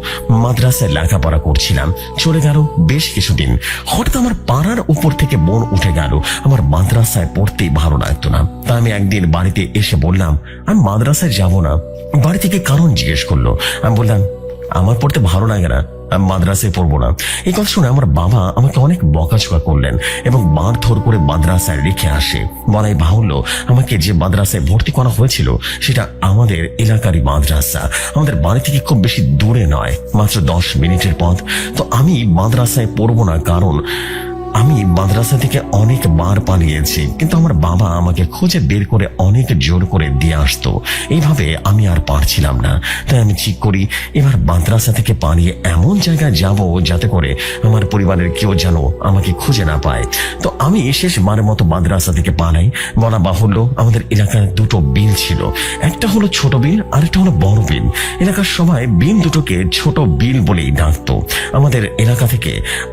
Speaker 1: মাদ্রাসায় লেখাপড়া করছিলাম। চলে গেল বেশ কিছুদিন। হঠাৎ আমার পাড়ার উপর থেকে মন উঠে গেল আমার মাদ্রাসায় পড়তেই ভালো লাগতো না। তাই আমি একদিন বাড়িতে এসে বললাম, আমি মাদ্রাসায় যাব না। বাড়ি থেকে কারণ জিজ্ঞেস করলো। আমি বললাম, আমার পড়তে ভালো লাগে না, আমি মাদ্রাসায় পড়বো না। এই কথা শুনে আমার বাবা আমাকে অনেক বকাঝকা করলেন এবং মারধর করে মাদ্রাসায় রেখে আসে। বলাই বাহুল্য, আমাকে যে মাদ্রাসায় ভর্তি করা হয়েছিল সেটা আমাদের এলাকারই মাদ্রাসা। আমাদের বাড়ি থেকে খুব বেশি দূরে নয়, মাত্র 10 মিনিটের পথ। তো আমি মাদ্রাসায় পড়বো না, কারণ আমি মাদ্রাসা থেকে অনেকবার পালিয়েছি, কিন্তু আমার বাবা আমাকে খুঁজে বের করে অনেক জোর করে দিয়ে আসতো। এইভাবে আমি আর পারছিলাম না। তাই আমি ঠিক করি এবার মাদ্রাসা থেকে পালিয়ে এমন জায়গায় যাব যাতে করে আমার পরিবারের কেউ যেন আমাকে খুঁজে না পায়। তো আমি শেষবারের মতো মাদ্রাসা থেকে পালাই। বলা বাহুল্য, আমাদের এলাকায় 2টো বিল ছিল। একটা হলো ছোট বিল, আরেকটা হলো বড় বিল। এলাকার সবাই বিল দুটোকে ছোট বিল বলেই ডাকতো। আমাদের এলাকা থেকে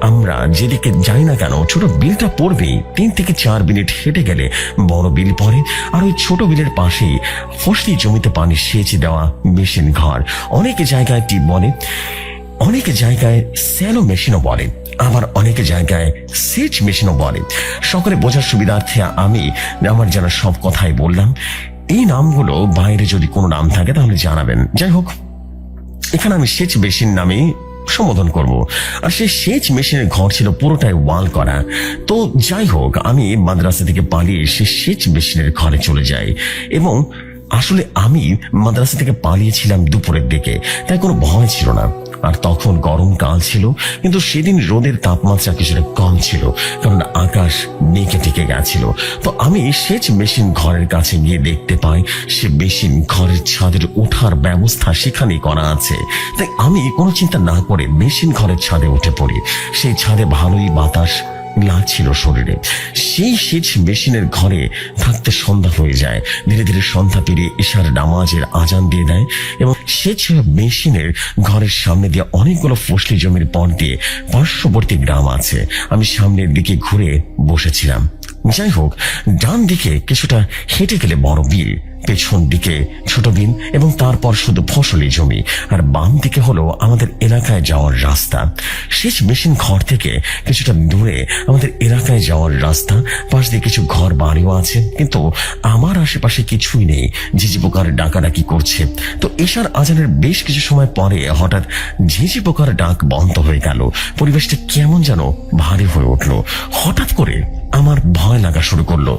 Speaker 1: আমরা যেদিকে যাই না কেন, ছোট বিলটা পড়বেই 3 থেকে 4 মিনিট হেঁটে গেলে বড় বিল পড়ে। আর ওই ছোট বিলের পাশেই ফসলি জমিতে পানি সেচ দেওয়া মেশিন ঘর। অনেক জায়গায় টিপ বলে, অনেক জায়গায় স্যালো মেশিনও বলে, আবার অনেক জায়গায় সেচ মেশিনও বলে। সকলে বোঝার সুবিধার্থে আমি আমার জানা সব কথাই বললাম। এই নামগুলো বাইরে যদি কোনো নাম থাকে তাহলে জানাবেন। যাই হোক, এখানে আমি সেচ মেশিন নামে সম্বোধন করব। আর সেই সেচ মেশিনের ঘর ছিল পুরোটাই ওয়াল করা। তো যাই হোক, আমি মাদ্রাসা থেকে পালিয়ে সে সেচ মেশিনের ঘরে চলে যাই। এবং আসলে আমি মাদ্রাসা থেকে পালিয়েছিলাম দুপুরের দিকে, তাই কোনো ভয় ছিল না। আর তখন গরমকাল ছিল, কিন্তু সেদিন রোদের তাপমাত্রা কিছুটা কম ছিল, কারণ আকাশ মেঘে ঢেকে গেছিল। তো আমি সেচ মেশিন ঘরের কাছে গিয়ে দেখতে পাই সে মেশিন ঘরের ছাদের ওঠার ব্যবস্থা সেখানেই করা আছে। তাই আমি কোনো চিন্তা না করে মেশিন ঘরের ছাদে উঠে পড়ি। সেই ছাদে ভালোই বাতাস লাগছিল শরীরে। সেই সেচ মেশিনের ঘরে থাকতে সন্ধ্যা হয়ে যায়। ধীরে ধীরে সন্ধ্যা পেরিয়ে এশার নামাজের আজান দিয়ে দেয় এবং সেচ মেশিনের ঘরের সামনে দিয়ে অনেকগুলো ফসলি জমির পর দিয়ে পার্শ্ববর্তী গ্রাম আছে। আমি সামনের দিকে ঘুরে বসেছিলাম। যাই হোক, ডান দিকে কিছুটা হেঁটে গেলে বড় বিল, পেছন দিকে ছোট বিল এবং তারপর শুধু ফসলি জমি, আর বাম দিকে হলো আমাদের এলাকায় যাওয়ার রাস্তা। সেচ মেশিন ঘর থেকে কিছুটা দূরে আমাদের এলাকায় যাওয়ার রাস্তা, পাশ দিয়ে কিছু ঘর বাড়িও আছে, কিন্তু আমার আশেপাশে কিছুই নেই। ঝিঝি পোকার ডাকাডাকি করছে। তো এশার আজানের বেশ কিছু সময় পরে হঠাৎ ঝিঝি পোকার ডাক বন্ধ হয়ে গেল। পরিবেশটা কেমন যেন ভারী হয়ে উঠলো। হঠাৎ করে আমার ভয় লাগা শুরু করলো।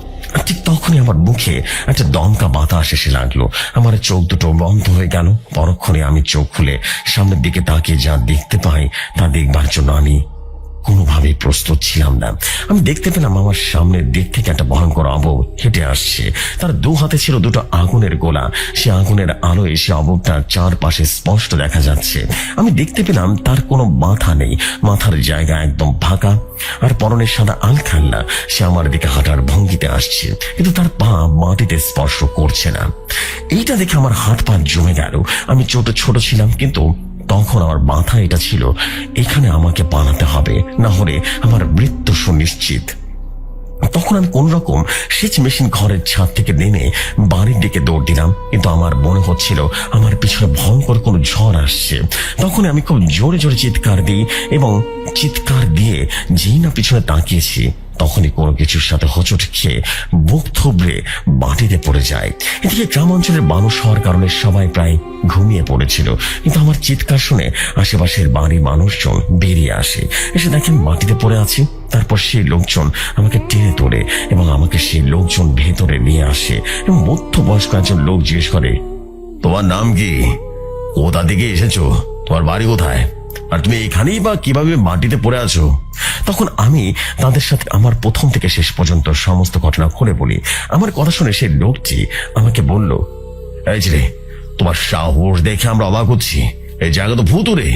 Speaker 1: ঠিক তখনই আমার মুখে একটা দমকা বাতাস এসে লাগলো। আমার চোখ দুটো বন্ধ হয়ে গেল। পরক্ষণে আমি চোখ খুলে সামনের দিকে তাকিয়ে যা দেখতে পাই তা দেখবার জন্য আমি কোনোভাবেই প্রস্তুত ছিলাম না। আমি দেখতে পেলাম আমার সামনের দিক থেকে একটা ভয়ঙ্কর অবয়ব হেঁটে আসছে। তার দু হাতে ছিল দুটো আগুনের গোলা। সে আগুনের আলোয় সে অবয়বটার চারপাশে স্পষ্ট দেখা যাচ্ছে। আমি দেখতে পেলাম তার কোনো মাথা নেই, মাথার জায়গা একদম ফাঁকা, আর পরনের সাদা আলখাল্লা। সে আমার দিকে হাঁটার ভঙ্গিতে আসছে, কিন্তু তার পা মাটিতে স্পর্শ করছে না। এইটা দেখে আমার হাত পা জমে গেল। আমি ছোট ছিলাম, কিন্তু তখন আমার মাথা এটা ছিল, এখানে আমাকে পালাতে হবে, না হলে আমার মৃত্যু সুনিশ্চিত। তখন আমি কোন রকম সেচ মেশিন ঘরের ছাদ থেকে নেমে বাড়ির দিকে দৌড় দিলাম, কিন্তু আমার মনে হচ্ছিল আমার পিছনে ভয়ঙ্কর কোনো ঝড় আসছে। তখন আমি খুব জোরে জোরে চিৎকার দিই এবং চিৎকার দিয়ে যেই না পিছনে তাকিয়েছি, তখনই কোনো কিছুর সাথে হোঁচট খেয়ে বুক থুবড়ে মাটিতে পড়ে যায়। এদিকে গ্রাম অঞ্চলের মানুষ হওয়ার কারণে সবাই প্রায় ঘুমিয়ে পড়েছিল, কিন্তু আমার চিৎকার শুনে আশেপাশের বাড়ির মানুষজন বেরিয়ে আসে। এসে দেখেন মাটিতে পড়ে আছি। তারপর সেই লোকজন আমাকে টেনে তোলে এবং আমাকে সেই লোকজন ভেতরে নিয়ে আসে এবং মধ্যবয়স্ক একজন লোক জিজ্ঞেস করে, তোমার নাম কি? কোথা থেকে এসেছো? তোমার বাড়ি কোথায়? আর তুমি এখানেই বা কিভাবে মাটিতে পড়ে আছো? তখন আমি তাদের সাথে আমার প্রথম থেকে শেষ পর্যন্ত সমস্ত ঘটনা খুলে বলি। আমার কথা শুনে সেই লোকটি আমাকে বলল, এই রে, তোমার সাহস দেখে আমরা অবাক হচ্ছি। এই জায়গা তো ভূতুরে,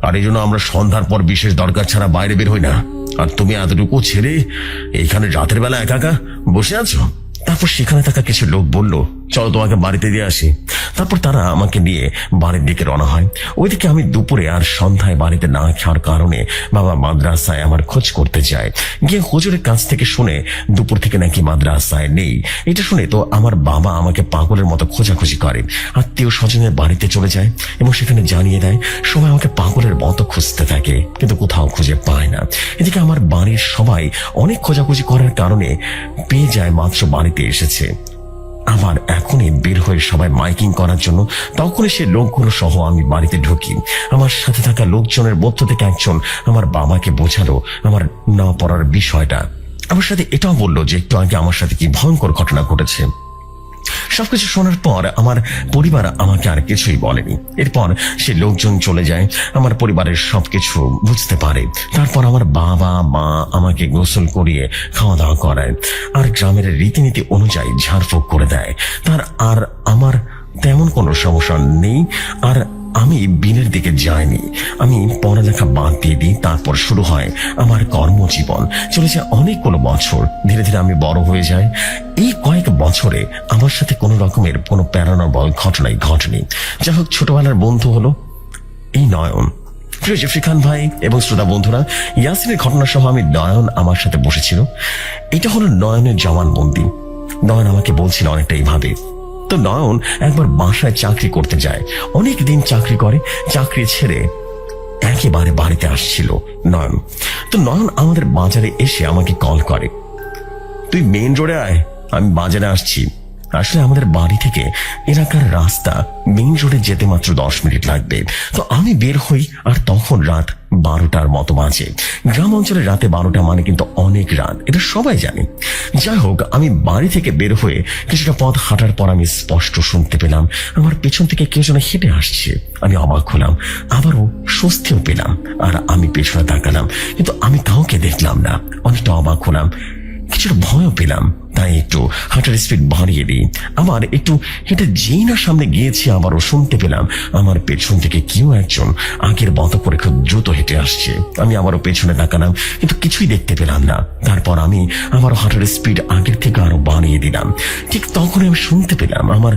Speaker 1: আর এই জন্য আমরা সন্ধ্যার পর বিশেষ দরকার ছাড়া বাইরে বের হই না। আর তুমি এতটুকু ছেড়ে এইখানে রাতের বেলা একা একা বসে আছো? তারপর সেখানে থাকা কিছু লোক বলল, চলো তোমাকে বাড়িতে দিয়ে আসি। তারপর তারা আমাকে নিয়ে বাড়ির দিকে রওনা হয়। ওইদিকে আমি দুপুরে আর সন্ধ্যায় বাড়িতে না খাওয়ার কারণে বাবা মাদ্রাসায় আমার খোঁজ করতে যায়। গিয়ে হুজুরের কাছ থেকে শুনে দুপুর থেকে নাকি মাদ্রাসায় নেই। এটা শুনে তো আমার বাবা আমাকে পাগলের মতো খোঁজাখুঁজি করে। আত্মীয় স্বজনের বাড়িতে চলে যায় এবং সেখানে জানিয়ে দেয়। সবাই আমাকে পাগলের মতো খুঁজতে থাকে, কিন্তু কোথাও খুঁজে পায় না। এদিকে আমার বাড়ির সবাই অনেক খোঁজাখুঁজি করার কারণে পেয়ে যায় মাত্র বাড়িতে এসেছে। আবার এখনই বের হয়ে সবাই মাইকিং করার জন্য। তখনই সে লোকগুলো সহ আমি বাড়িতে ঢুকি। আমার সাথে থাকা লোকজনের মধ্য থেকে একজন আমার বাবাকে বোঝালো আমার না পড়ার বিষয়টা। আমার সাথে এটাও বললো যে একটু আগে আমার সাথে কি ভয়ঙ্কর ঘটনা ঘটেছে। সবকিছু শোনার পর আমার পরিবার আমাকে আর কিছুই বলেনি। এরপর সে লোকজন চলে যায়। আমার পরিবারের সবকিছু বুঝতে পারে। তারপর আমার বাবা মা আমাকে গোসল করিয়ে খাওয়া দাওয়া করায় আর গ্রামের রীতিনীতি অনুযায়ী ঝাড়ফুঁক করে দেয়। তার আর আমার তেমন কোনো সমস্যা নেই। আর আমি বিলের দিকে যাইনি। আমি পড়ালেখা বাদ দিয়ে দিই। তারপর শুরু হয় আমার কর্মজীবন। চলেছে অনেকগুলো বছর। ধীরে ধীরে আমি বড় হয়ে যাই। এই কয়েক বছরে আমার সাথে কোনো রকমের কোনো প্যারানর্মাল ঘটনাই ঘটেনি। যাই হোক, ছোটবেলার বন্ধু হলো এই নয়ন। প্রিয় জেফরি খান ভাই এবং শ্রোতা বন্ধুরা, ইয়াসিনের ঘটনা সহ আমি নয়ন আমার সাথে বসেছিল। এটা হলো নয়নের জবানবন্দি। নয়ন আমাকে বলছিল অনেকটা এইভাবে। তো নয়ন একবার বাসায় চাকরি করতে যায়। অনেক দিন চাকরি করে, চাকরি ছেড়ে একেবারে বাড়িতে আসছিল নয়ন। তো নয়ন আমাদের বাজারে এসে আমাকে কল করে, তুই মেইন রোডে আয়, আমি বাজারে আসছি। আসলে আমাদের বাড়ি থেকে এলাকার রাস্তা মেইন রোডে যেতে মাত্র 10 মিনিট লাগবে। তো আমি বের হই, আর তখন রাত 12টার মতো বাজে। গ্রাম অঞ্চলে রাতে 12টা মানে কিন্তু অনেক রাত, এটা সবাই জানে। যাই হোক, আমি বাড়ি থেকে বের হয়ে কিছুটা পথ হাঁটার পর আমি স্পষ্ট শুনতে পেলাম আমার পেছন থেকে কেউ যেন হেঁটে আসছে। আমি অবাক হলাম, আবারও স্বস্তিও পেলাম। আর আমি পেছনে তাকালাম, কিন্তু আমি কাউকে দেখলাম না। অনেকটা অবাক হলাম, কিছুটা ভয়ও পেলাম। তাই একটু হাঁটার স্পিড বাড়িয়ে দিই। আবার একটু হেঁটে যেই না সামনে গিয়েছি, আবারও শুনতে পেলাম আমার পেছন থেকে কেউ একজন আগের মতো করে খুব দ্রুত হেঁটে আসছে। আমি আবারও পেছনে তাকালাম, কিন্তু কিছুই দেখতে পেলাম না। তারপর আমি আবারও হাঁটার স্পিড আগের থেকে আরো বাড়িয়ে দিলাম। ঠিক তখন আমি শুনতে পেলাম আমার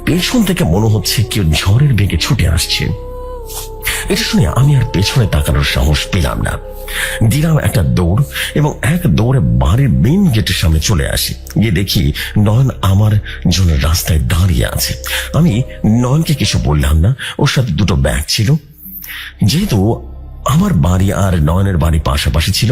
Speaker 1: পেছন থেকে মনে হচ্ছে কেউ ঝড়ের বেগে ছুটে আসছে। এটা শুনে আমি আর পেছনে তাকানোর সাহস পেলাম না। দিলাম একটা দৌড় এবং এক দৌড়ে বাড়ির মেইন গেটের সামনে চলে আসি। গিয়ে দেখি নয়ন আমার জন্য রাস্তায় দাঁড়িয়ে আছে। আমি নয়নকে কিছু বললাম না, ওর সাথে দুটো ব্যাগ ছিল। যেহেতু আমার বাড়ি আর নয়নের বাড়ি পাশাপাশি ছিল,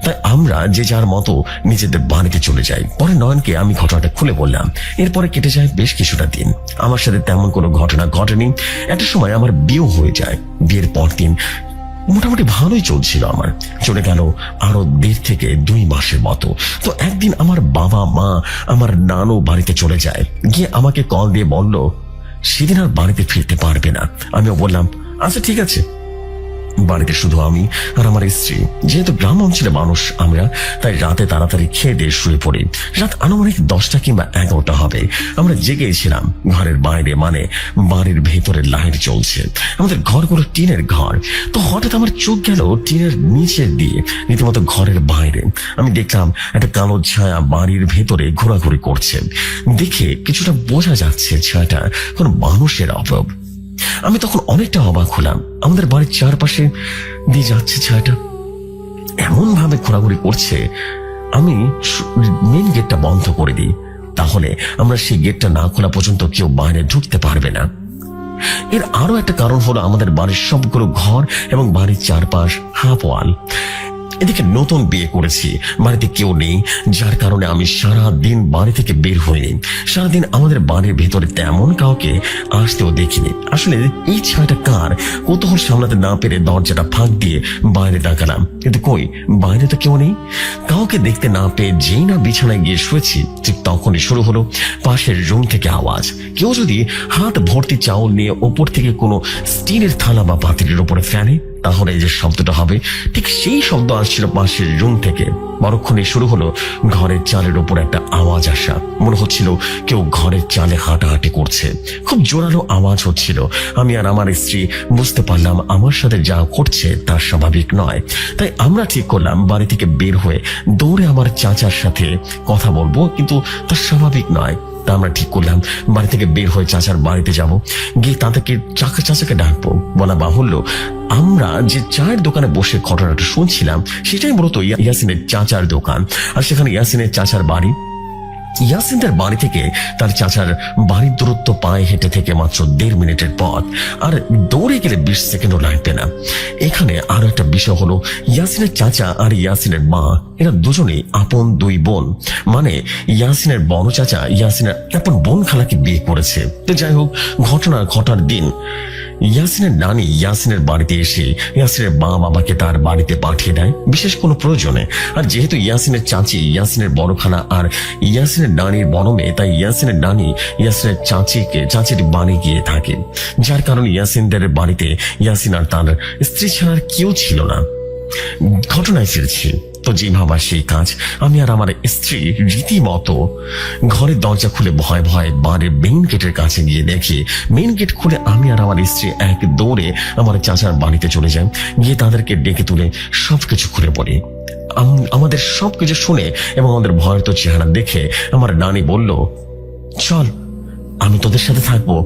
Speaker 1: তাই আমরা যে যার মতো নিজেদের বাড়িতে চলে যাই। পরে নয়নকে আমি ঘটনাটা খুলে বললাম। এরপরে কেটে যায় বেশ কিছুটা দিন। আমার সাথে তেমন কোনো ঘটনা ঘটেনি। একটা সময় আমার বিয়ে হয়ে যায়। বিয়ের পর দিন মোটামুটি ভালোই চলছিল আমার। চলে গেল আরো 1.5 থেকে 2 মাসের মতো। তো একদিন আমার বাবা মা আমার নানু বাড়িতে চলে যায়। গিয়ে আমাকে কল দিয়ে বলল সেদিন আর বাড়িতে ফিরতে পারবে না। আমিও বললাম আচ্ছা ঠিক আছে। বাড়িতে শুধু আমি আর আমার স্ত্রী। যেহেতু গ্রাম অঞ্চলে মানুষ আমরা, তাই রাতে তাড়াতাড়ি খেয়ে দিয়ে শুয়ে পড়ি। রাত আনুমানিক 10টা কিংবা 11টা হবে। আমরা জেগেছিলাম। ঘরের বাইরে মানে বাড়ির ভেতরে লাইট জ্বলছে। আমাদের ঘরগুলো টিনের ঘর। তো হঠাৎ আমার চোখ গেল টিনের নিচের দিয়ে, রীতিমতো ঘরের বাইরে। আমি দেখলাম একটা কালো ছায়া বাড়ির ভেতরে ঘোরাঘুরি করছে। দেখে কিছুটা বোঝা যাচ্ছে ছায়াটা কোন মানুষের অভাব। আমি তখন অনেকটা অবাক হলাম। আমাদের বাড়ির চারপাশে দিয়ে যাচ্ছে ছায়াটা, এমন ভাবে ঘোরাঘুরি করছে। আমি মেন গেটটা বন্ধ করে দিই, তাহলে আমরা সেই গেটটা না খোলা পর্যন্ত কেউ বাইরে ঢুকতে পারবে না। এর আরো একটা কারণ হলো আমাদের বাড়ির সবগুলো ঘর এবং বাড়ির চারপাশ হাফ ওয়াল। এদিকে নতুন বিয়ে করেছি, বাড়িতে কেউ নেই, যার কারণে আমি সারাদিন বাড়ি থেকে বের হইনি। সারাদিন আমাদের বাড়ির ভেতরে তেমন কাউকে আসতেও দেখিনি। আসলে এই ছায়াটা কার, কৌতূহল সামলাতে না পেরে দরজাটা ফাঁক দিয়ে বাইরে তাকালাম, কিন্তু কই বাইরে তো কেউ নেই। কাউকে দেখতে না পেয়ে যেই না বিছানায় গিয়ে শুয়েছি, ঠিক তখনই শুরু হলো পাশের রুম থেকে আওয়াজ। কেউ যদি হাত ভর্তি চাউল নিয়ে ওপর থেকে কোনো স্টিলের থালা বা পাতিলের উপরে ফেলে, তাহলে এই যে শব্দটা হবে, ঠিক সেই শব্দ আসছিল পাশের রুম থেকে। পরক্ষণে শুরু হলো ঘরের চালের উপর একটা আওয়াজ আসা। মনে হচ্ছিল কেউ ঘরের চালে হাঁটাহাঁটি করছে। খুব জোরালো আওয়াজ হচ্ছিল। আমি আর আমার স্ত্রী বুঝতে পারলাম আমার সাথে যা ঘটছে তা স্বাভাবিক নয়। তাই আমরা ঠিক করলাম বাড়ি থেকে বের হয়ে দৌড়ে আমার চাচার সাথে কথা বলবো, কিন্তু তা স্বাভাবিক নয়। তা আমরা ঠিক করলাম বাড়ি থেকে বের হয়ে চাচার বাড়িতে যাব। গিয়ে তাদেরকে চাচাকে ডাকবো। বলা বাহুল্য, আমরা যে চায়ের দোকানে বসে ঘটনাটা শুনছিলাম সেটাই মূলত ইয়াসিনের চাচার দোকান। আর সেখানে ইয়াসিনের চাচার বাড়ি। ইয়াসিনদের বাড়ি থেকে তার চাচার বাড়ির দূরত্ব পায়ে হেঁটে থেকে মাত্র 1.5 মিনিটের পথ। আর দৌড়ে গেলে 20 সেকেন্ডও লাগবে না। এখানে আরো একটা বিষয় হলো, ইয়াসিনের চাচা আর ইয়াসিনের মা এরা দুজনেই আপন 2 বোন। মানে ইয়াসিনের বড় চাচা ইয়াসিনের আপন বোন খালাকে বিয়ে করেছে। তো যাই হোক, ঘটনা ঘটার দিন ইয়াসিনের নানি ইয়াসিনের বাড়িতে এসে ইয়াসিনের মা বাবাকে তার বাড়িতে পাঠিয়ে দেয় বিশেষ কোনো প্রয়োজনে। আর যেহেতু ইয়াসিনের চাচি ইয়াসিনের বড় খালা আর ইয়াসিনের নানির বড় মেয়ে, তাই ইয়াসিনের নানি ইয়াসিনের চাচির বাড়ি গিয়ে থাকে। যার কারণে ইয়াসিনদের বাড়িতে ইয়াসিন আর তার স্ত্রী ছাড়া আর কেউ ছিল না। ঘটনায় ফিরছি। তো যে ভাবা সেই কাজ। আমি আর আমার স্ত্রী রীতিমতো ঘরের দরজা খুলে ভয় ভয় বাড়ির মেইন গেটের কাছে গিয়ে দেখি মেইন গেট খুলে আমি আর আমার স্ত্রী এক দৌড়ে আমার চাচার বাড়িতে চলে যাই। গিয়ে তাদেরকে ডেকে তুলে সবকিছু খুলে পড়ি। আমাদের সবকিছু শুনে এবং আমাদের ভয়ের তো চেহারা দেখে আমার নানি বলল, চল আমি তোদের সাথে থাকবো,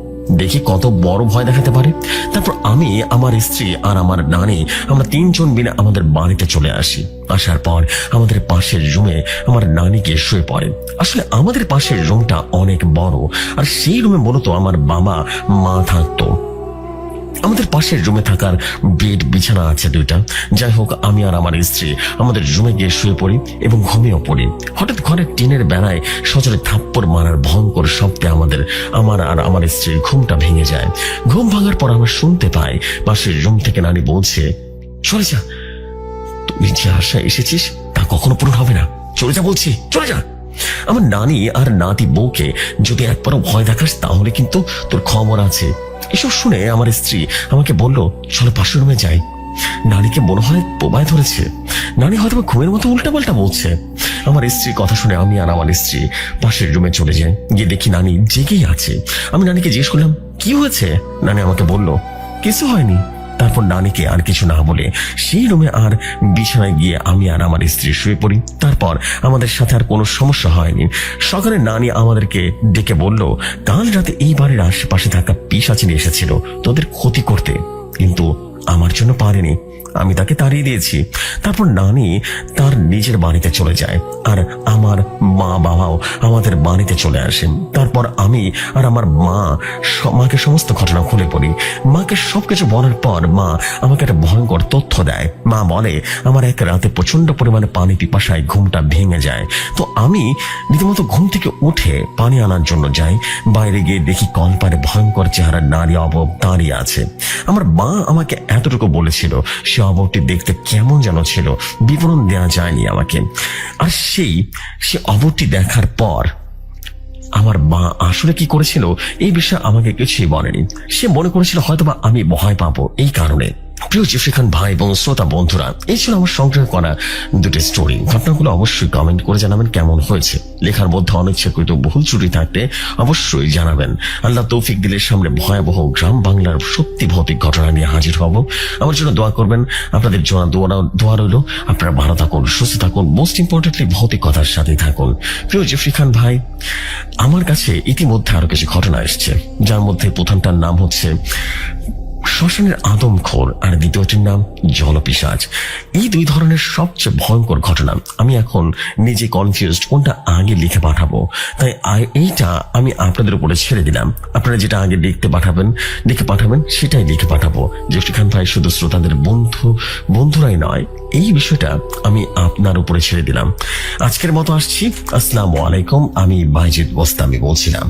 Speaker 1: দেখি কত বড় ভয় দেখাতে পারে। তারপর আমি, আমার স্ত্রী আর আমার নানি, আমরা 3 জন মিলে আমাদের বাড়িতে চলে আসি। আসার পর আমাদের পাশের রুমে আমার নানি গিয়ে শুয়ে পড়ে। আসলে আমাদের পাশের রুমটা অনেক বড়, আর সেই রুমে মূলত আমার বাবা মা থাকতো। আমাদের পাশের রুমে থাকার বেড বিছানা আছে 2টা। যাই হোক, আমি আর আমার স্ত্রী আমাদের রুমে গিয়ে শুয়ে পড়ি এবং ঘুমিয়েও পড়ি। হঠাৎ ঘরের টিনের বেড়ায় সজোরে থাপ্পড় মারার ভয়ঙ্কর শব্দে আমার আর আমার স্ত্রীর ঘুমটা ভেঙে যায়। ঘুম ভাঙার পর আমরা শুনতে পাই পাশের রুম থেকে নানি বলছে, চলে যা, তুই যে আশা এসেছিস তা কখনো পূরণ হবে না, চলে যা বলছি, চলে যা। আমার নানি আর নাতি বউকে যদি একবারও ভয় দেখাস তাহলে কিন্তু তোর খবর আছে। এসব শুনে আমার স্ত্রী আমাকে বলল, চলো পাশের রুমে যাই। নানিকে মনে হয় বোবায় ধরেছে। নানি হয়তো ঘুমের মতো উল্টাপাল্টা বলছে। আমার স্ত্রীর কথা শুনে আমি আর আমার স্ত্রী পাশের রুমে চলে যাই। গিয়ে দেখি নানি জেগেই আছে। আমি নানিকে জিজ্ঞেস করলাম, কি হয়েছে? নানি আমাকে বলল, কিছু হয়নি। তারপর নানিকে আর কিছু না বলে সেই রুমে আর বিছানায় গিয়ে আমি আর আমার স্ত্রী শুয়ে পড়ি। তারপর আমাদের সাথে আর কোনো সমস্যা হয়নি। সকালে নানি আমাদেরকে ডেকে বলল, কাল রাতে এই বাড়ির আশেপাশে থাকা পিশাচিনী এসেছিল তোদের ক্ষতি করতে, কিন্তু আমার জন্য পারেনি, আমি তাকে তাড়িয়ে দিয়েছি। তারপর নানি তার নিজের বাড়িতে চলে যায় আর আমার মা বাবাও আমাদের বাড়িতে চলে আসেন। তারপর আমি আর আমার মাকে সমস্ত ঘটনা খুলে পড়ি। মাকে সবকিছু বলার পর মা আমাকে একটা ভয়ঙ্কর তথ্য দেয়। মা বলে, আমার এক রাতে প্রচন্ড পরিমাণে পানি পিপাসায় ঘুমটা ভেঙে যায়। তো আমি রীতিমতো ঘুম থেকে উঠে পানি আনার জন্য যাই। বাইরে গিয়ে দেখি কলপারে ভয়ঙ্কর চেহারার নারী অবয়ব দাঁড়িয়ে আছে। আমার মা আমাকে এতটুকু বলেছিল, সে অবয়বটি দেখতে কেমন যেন ছিল, বিবরণ দেওয়া যায়নি আমাকে। আর সে অবয়বটি দেখার পর আমার মা আসলে কি করেছিল এই বিষয়ে আমাকে কিছুই বলেনি। সে মনে করেছিল হয়তোবা আমি ভয় পাবো এই কারণে। প্রিয় জিফরি খান ভাই এবং শ্রোতা বন্ধুরা, এই ছিল আমার সংগ্রহ করা দুটি স্টোরি। ঘটনাগুলো অবশ্যই কমেন্ট করে জানাবেন কেমন হয়েছে। লেখার মধ্যে অনিচ্ছাকৃত ভুল ত্রুটি থাকলে অবশ্যই জানাবেন। আল্লাহ তৌফিক দিলের সামনে ভয়াবহ গ্রাম বাংলার সত্যি ভৌতিক ঘটনা নিয়ে হাজির হব। আমার জন্য দোয়া করবেন। আপনাদের জন্য দোয়া রইল। আপনারা ভালো থাকুন, সুস্থ থাকুন, মোস্ট ইম্পর্টেন্টলি ভৌতিক কথার সাথে থাকুন। প্রিয় জিফরি খান ভাই, আমার কাছে ইতিমধ্যে আরো কিছু ঘটনা এসছে, যার মধ্যে প্রথমটার নাম হচ্ছে শ্মশানের আদমখোর আর দ্বিতীয়টির নাম জলপিশাচ। এই দুই ধরনের সবচেয়ে ভয়ঙ্কর ঘটনা। আমি এখন নিজে কনফিউজড কোনটা আগে লিখে পাঠাবো, তাই এইটা আমি আপনাদের উপরে ছেড়ে দিলাম। আপনারা যেটা আগে লিখে পাঠাবেন সেটাই লিখে পাঠাবো। জিফরি খান ভাই শুধু শ্রোতাদের বন্ধুরাই নয়, এই বিষয়টা আমি আপনার উপরে ছেড়ে দিলাম। আজকের মতো আসছি। আসসালামু আলাইকুম। আমি বাইজিদ বোস্তামি বলছিলাম।